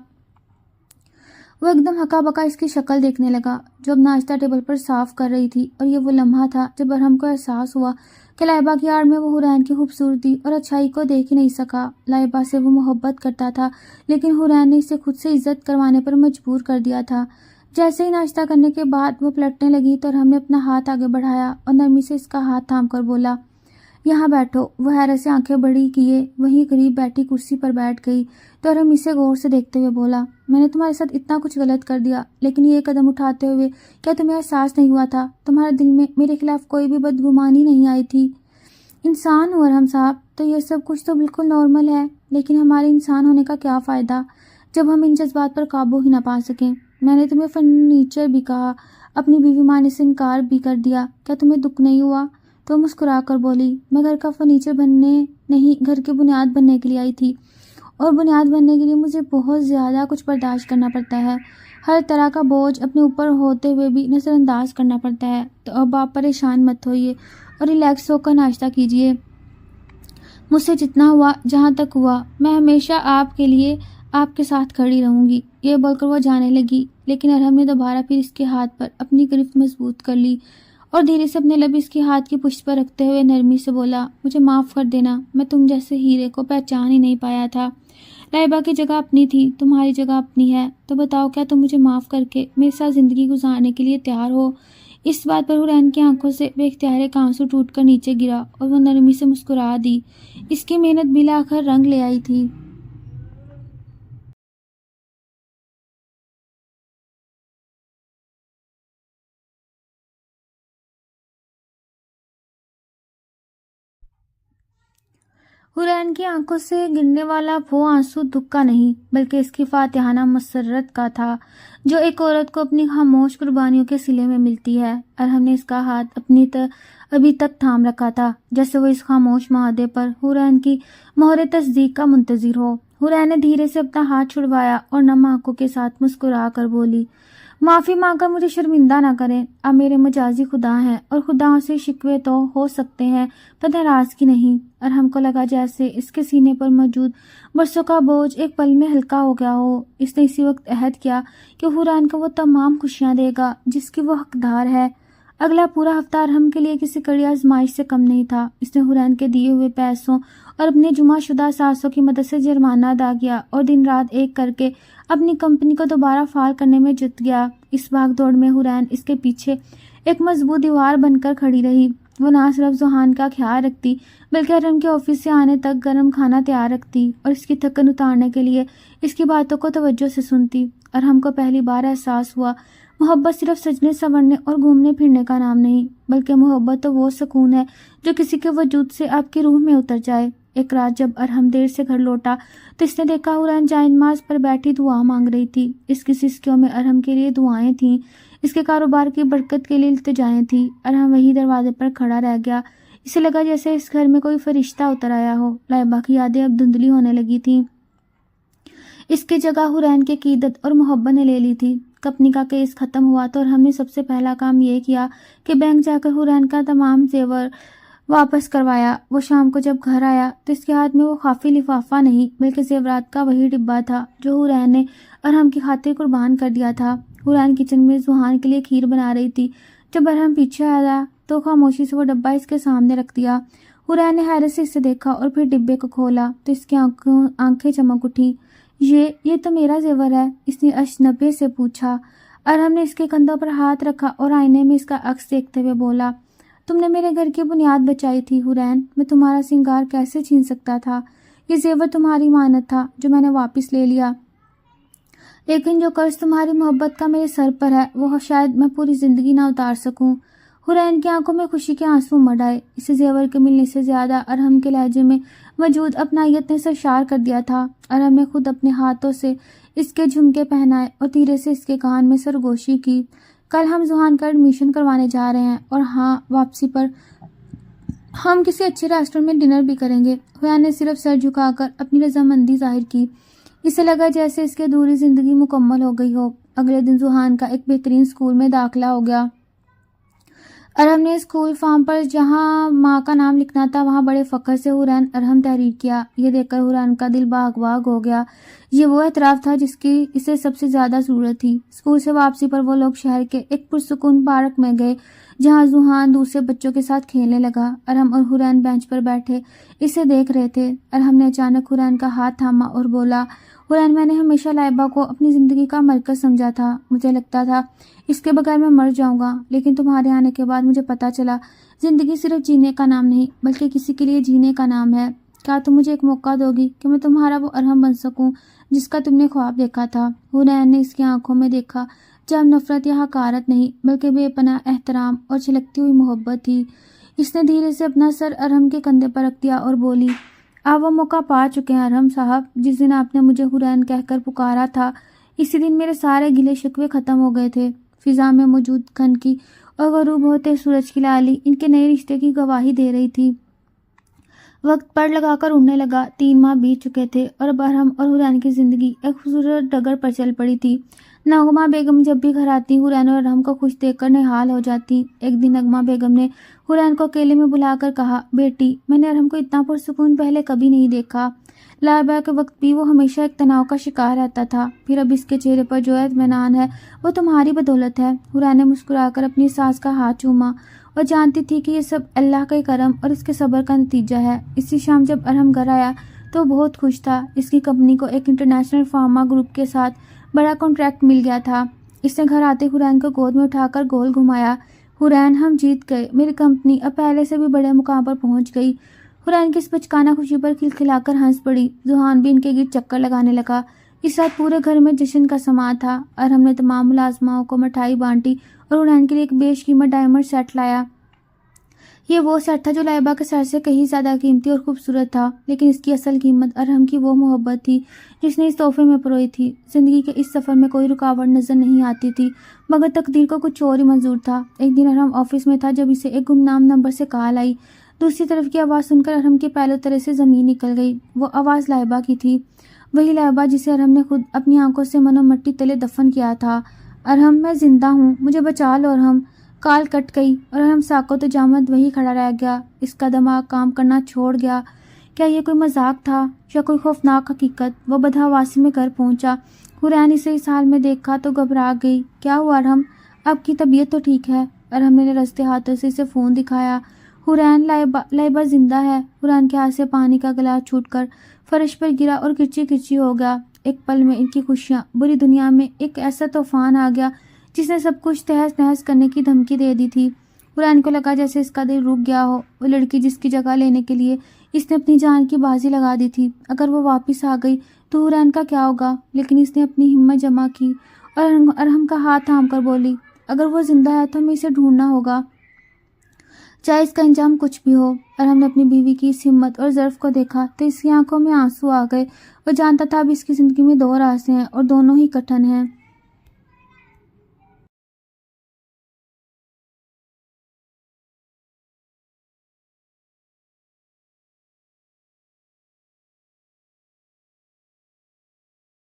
وہ ایک دم ہکا بکا اس کی شکل دیکھنے لگا جو اب ناشتہ ٹیبل پر صاف کر رہی تھی، اور یہ وہ لمحہ تھا جب ارحم کو احساس ہوا کہ لائبہ کی آڑ میں وہ حورین کی خوبصورتی اور اچھائی کو دیکھ ہی نہیں سکا۔ لائبہ سے وہ محبت کرتا تھا، لیکن حورین نے اسے خود سے عزت کروانے پر مجبور کر دیا تھا۔ جیسے ہی ناشتہ کرنے کے بعد وہ پلٹنے لگی تو ارحم نے اپنا ہاتھ آگے بڑھایا اور نرمی سے اس کا ہاتھ تھام کر بولا، یہاں بیٹھو۔ وہ حیرت سے آنکھیں بڑی کیے وہیں قریب بیٹھی کرسی پر بیٹھ گئی تو ارحم اسے غور سے دیکھتے ہوئے بولا، میں نے تمہارے ساتھ اتنا کچھ غلط کر دیا، لیکن یہ قدم اٹھاتے ہوئے کیا تمہیں احساس نہیں ہوا تھا؟ تمہارے دل میں میرے خلاف کوئی بھی بدگمانی نہیں آئی تھی؟ انسان ہو ارحم صاحب تو یہ سب کچھ تو بالکل نارمل ہے، لیکن ہمارے انسان ہونے کا کیا فائدہ جب ہم ان جذبات پر قابو ہی نہ پا سکیں؟ میں نے تمہیں فرنیچر بھی کہا، اپنی بیوی ماننے سے انکار بھی کر دیا، کیا تمہیں دکھ نہیں ہوا؟ تو مسکرا کر بولی، میں گھر کا فرنیچر بننے نہیں، گھر کی بنیاد بننے کے لیے آئی تھی، اور بنیاد بننے کے لیے مجھے بہت زیادہ کچھ برداشت کرنا پڑتا ہے، ہر طرح کا بوجھ اپنے اوپر ہوتے ہوئے بھی نظر انداز کرنا پڑتا ہے۔ تو اب آپ پریشان مت ہوئیے اور ریلیکس ہو کر ناشتہ کیجیے۔ مجھ سے جتنا ہوا، جہاں تک ہوا، میں ہمیشہ آپ کے لیے آپ کے ساتھ کھڑی رہوں گی۔ یہ بول کر وہ جانے لگی، لیکن ارحم نے دوبارہ پھر اس کے ہاتھ پر اپنی گرفت مضبوط کر لی اور دھیرے سے اپنے لب اس کے ہاتھ کی پشت پر رکھتے ہوئے نرمی سے بولا، مجھے معاف کر دینا، میں تم جیسے ہیرے کو پہچان ہی نہیں پایا تھا۔ لائبہ کی جگہ اپنی تھی، تمہاری جگہ اپنی ہے، تو بتاؤ کیا تم مجھے معاف کر کے میرے ساتھ زندگی گزارنے کے لیے تیار ہو؟ اس بات پر حورین کی آنکھوں سے بے اختیار ایک آنسو ٹوٹ کر نیچے گرا اور وہ نرمی سے مسکرا دی۔ اس کی محنت بالآخر رنگ لے آئی تھی۔ حورین کی آنکھوں سے گرنے والا وہ آنسو دکھ کا نہیں بلکہ اس کی فاتحانہ مسرت کا تھا جو ایک عورت کو اپنی خاموش قربانیوں کے صلے میں ملتی ہے۔ ارحم نے اس کا ہاتھ ابھی تک تھام رکھا تھا جیسے وہ اس خاموش معاہدے پر حورین کی مہر تصدیق کا منتظر ہو۔ حورین نے دھیرے سے اپنا ہاتھ چھڑوایا اور نم آنکھوں کے ساتھ مسکرا کر بولی، معافی مانگ کر مجھے شرمندہ نہ کریں، اب میرے مجازی خدا ہیں اور خداؤں سے شکوے تو ہو سکتے ہیں پر ناراضگی نہیں۔ ارحم کو لگا جیسے اس کے سینے پر موجود برسوں کا بوجھ ایک پل میں ہلکا ہو گیا ہو۔ اس نے اسی وقت عہد کیا کہ حوران کو وہ تمام خوشیاں دے گا جس کی وہ حقدار ہے۔ اگلا پورا ہفتہ ارحم کے لیے کسی کڑی آزمائش سے کم نہیں تھا۔ اس نے حوران کے دیے ہوئے پیسوں اور اپنے جمع شدہ ساسوں کی مدد سے جرمانہ ادا کیا اور دن رات ایک کر کے اپنی کمپنی کو دوبارہ فعال کرنے میں جت گیا۔ اس بھاگ دوڑ میں حوران اس کے پیچھے ایک مضبوط دیوار بن کر کھڑی رہی۔ وہ نہ صرف ذوحان کا خیال رکھتی بلکہ ارحم کے آفس سے آنے تک گرم کھانا تیار رکھتی اور اس کی تھکن اتارنے کے لیے اس کی باتوں کو توجہ سے سنتی۔ ارحم کو پہلی بار احساس ہوا محبت صرف سجنے سنورنے اور گھومنے پھرنے کا نام نہیں، بلکہ محبت تو وہ سکون ہے جو کسی کے وجود سے آپ کی روح میں اتر جائے۔ ایک رات جب ارحم دیر سے گھر لوٹا تو اس نے دیکھا حوران جائے نماز پر بیٹھی دعا مانگ رہی تھی۔ اس کی سسکیوں میں ارحم کے لیے دعائیں تھیں، اس کے کاروبار کی برکت کے لیے التجائیں تھیں۔ ارحم وہی دروازے پر کھڑا رہ گیا۔ اسے لگا جیسے اس گھر میں کوئی فرشتہ اتر آیا ہو۔ لائبہ کی یادیں اب دھندلی ہونے لگی تھیں۔ اس کی جگہ حوران کی عقیدت اور محبت نے لے لی تھی۔ کمپنی کا کیس ختم ہوا تو ارحم نے سب سے پہلا کام یہ کیا کہ بینک جا کر حوران کا تمام زیور واپس کروایا۔ وہ شام کو جب گھر آیا تو اس کے ہاتھ میں وہ خافی لفافہ نہیں بلکہ زیورات کا وہی ڈبہ تھا جو حوران نے ارحم کی خاطر قربان کر دیا تھا۔ حوران کچن میں ذوحان کے لیے کھیر بنا رہی تھی۔ جب ارحم پیچھے آیا تو خاموشی سے وہ ڈبہ اس کے سامنے رکھ دیا۔ حوران نے حیرت سے اسے دیکھا اور پھر ڈبے کو کھولا تو اس کی آنکھیں چمک اٹھی۔ یہ تو میرا زیور ہے، اس نے اجنبی سے پوچھا۔ ارحم نے اس کے کندھوں پر ہاتھ رکھا اور آئینے میں اس کا عکس دیکھتے ہوئے بولا، تم نے میرے گھر کی بنیاد بچائی تھی حوران، میں تمہارا سنگار کیسے چھین سکتا تھا؟ یہ زیور تمہاری مانت تھا جو میں نے واپس لے لیا، لیکن جو قرض تمہاری محبت کا میرے سر پر ہے وہ شاید میں پوری زندگی نہ اتار سکوں۔ حوران کی آنکھوں میں خوشی کے آنسو مڑ آئے۔ اسے زیور کے ملنے سے زیادہ ارحم کے لہجے میں موجود اپنائیت نے سرشار کر دیا تھا۔ ارحم نے خود اپنے ہاتھوں سے اس کے جھمکے پہنائے اور دھیرے سے اس کے کان میں سرگوشی کی۔ کل ہم ذوحان کا ایڈمیشن کروانے جا رہے ہیں اور ہاں، واپسی پر ہم کسی اچھے ریسٹورنٹ میں ڈنر بھی کریں گے۔ حوران نے صرف سر جھکا کر اپنی رضامندی ظاہر کی۔ اسے لگا جیسے اس کی ادھوری زندگی مکمل ہو گئی ہو۔ اگلے دن ذوحان کا ایک بہترین اسکول میں داخلہ ہو گیا۔ ارحم نے اسکول فارم پر جہاں ماں کا نام لکھنا تھا وہاں بڑے فخر سے حوران ارحم تحریر کیا۔ یہ دیکھ کر حوران کا دل باغ باغ ہو گیا۔ یہ وہ اعتراف تھا جس کی اسے سب سے زیادہ ضرورت تھی۔ اسکول سے واپسی پر وہ لوگ شہر کے ایک پرسکون پارک میں گئے جہاں ذوحان دوسرے بچوں کے ساتھ کھیلنے لگا۔ ارحم اور حوران بینچ پر بیٹھے اسے دیکھ رہے تھے۔ ارحم نے اچانک حوران کا ہاتھ تھاما اور بولا، حوران، میں نے ہمیشہ لائبہ کو اپنی زندگی کا مرکز سمجھا تھا۔ مجھے لگتا تھا اس کے بغیر میں مر جاؤں گا، لیکن تمہارے آنے کے بعد مجھے پتا چلا زندگی صرف جینے کا نام نہیں بلکہ کسی کے لیے جینے کا نام ہے۔ کیا تم مجھے ایک موقع دو گی کہ میں تمہارا وہ ارحم بن سکوں جس کا تم نے خواب دیکھا تھا؟ حوران نے اس کی آنکھوں میں دیکھا جب نفرت یا حقارت نہیں بلکہ بے پناہ احترام اور چھلکتی ہوئی محبت تھی۔ اس نے دھیرے سے اپنا سر ارحم کے کندھے پر رکھ دیا اور بولی، آپ وہ موقع پا چکے ہیں ارحم صاحب جس دن آپ نے مجھے حوران کہہ کر پکارا تھا۔ اسی دن میرے سارے گلے شکوے ختم ہو گئے تھے۔ فضا میں موجود کھنکی اور غروب ہوتے سورج کی لالی ان کے نئے رشتے کی گواہی دے رہی تھی۔ وقت پڑ لگا کر اڑنے لگا۔ 3 ماہ بیت چکے تھے اور اب ارحم اور حوران کی زندگی ایک خوبصورت ڈگر پر چل پڑی تھی۔ نغمہ بیگم جب بھی گھر آتی حوران اور ارحم کو خوش دیکھ کر نہال ہو جاتی۔ ایک دن نغمہ بیگم نے حوران کو اکیلے میں بلا کر کہا، بیٹی، میں نے ارحم کو اتنا پرسکون پہلے کبھی نہیں دیکھا۔ لائبہ کے وقت بھی وہ ہمیشہ ایک تناؤ کا شکار رہتا تھا، پھر اب اس کے چہرے پر جو اطمینان ہے وہ تمہاری بدولت ہے۔ حوران نے مسکرا کر اپنی ساس کا ہاتھ چوما اور جانتی تھی کہ یہ سب اللہ کا کرم اور اس کے صبر کا نتیجہ ہے۔ اسی شام جب ارحم گھر آیا تو وہ بہت خوش تھا۔ اس کی کمپنی کو ایک انٹرنیشنل فارما گروپ کے ساتھ بڑا کانٹریکٹ مل گیا تھا۔ اس نے گھر آتے حوران کو گود میں اٹھا کر گول گھمایا۔ حوران، ہم جیت گئے، میری کمپنی اب پہلے سے بھی بڑے مقام پر پہنچ گئی۔ حوران کی اس بچکانہ خوشی پر کھلکھلا کر ہنس پڑی۔ ذوحان بھی ان کے گرد چکر لگانے لگا۔ اس رات پورے گھر میں جشن کا سماں تھا۔ ارحم نے تمام ملازماؤں کو مٹھائی بانٹی اور حوران کے لیے ایک بیش قیمت ڈائمنڈ سیٹ لایا۔ یہ وہ سیٹ تھا جو لائبہ کے سر سے کہیں زیادہ قیمتی اور خوبصورت تھا، لیکن اس کی اصل قیمت ارحم کی وہ محبت تھی جس نے اس تحفے میں پروئی تھی۔ زندگی کے اس سفر میں کوئی رکاوٹ نظر نہیں آتی تھی مگر تقدیر کو کچھ اور ہی منظور تھا۔ ایک دن ارحم آفس میں تھا جب اسے ایک گمنام نمبر سے کال آئی۔ دوسری طرف کی آواز سن کر ارحم کے پہلو تلے سے زمین نکل گئی۔ وہ آواز لائبہ کی تھی، وہی لائبہ جسے ارحم نے خود اپنی آنکھوں سے منو مٹی تلے دفن کیا تھا۔ ارحم میں زندہ ہوں، مجھے بچا لو ارحم۔ کال کٹ گئی اور ارحم ساکت و جامد وہی کھڑا رہ گیا۔ اس کا دماغ کام کرنا چھوڑ گیا۔ کیا یہ کوئی مذاق تھا یا کوئی خوفناک حقیقت؟ وہ بدحواسی میں گھر پہنچا۔ حورین اسے اس حال میں دیکھا تو گھبرا گئی۔ کیا ہوا ارحم؟ آپ کی طبیعت تو ٹھیک ہے؟ ارحم نے لرزتے ہاتھوں سے اسے فون دکھایا۔ حورین، لائبہ زندہ ہے۔ حورین کے ہاتھ سے پانی کا گلاس چھوٹ کر فرش پر گرا اور کرچی کرچی ہو گیا۔ ایک پل میں ان کی خوشیاں بری دنیا میں ایک ایسا طوفان آ گیا جس نے سب کچھ تہس نہس کرنے کی دھمکی دے دی تھی۔ حورین کو لگا جیسے اس کا دل رک گیا ہو۔ وہ لڑکی جس کی جگہ لینے کے لیے اس نے اپنی جان کی بازی لگا دی تھی، اگر وہ واپس آ گئی تو حورین کا کیا ہوگا؟ لیکن اس نے اپنی ہمت جمع کی اور ارحم کا ہاتھ تھام کر بولی، اگر وہ زندہ ہے تو ہمیں اسے ڈھونڈنا ہوگا، چاہے اس کا انجام کچھ بھی ہو۔ ارحم نے اپنی بیوی کی اس ہمت اور ضرف کو دیکھا تو اس کی آنکھوں میں آنسو آ گئے۔ وہ جانتا تھا اب اس کی زندگی میں دو راستے ہیں اور دونوں ہی کٹھن ہیں۔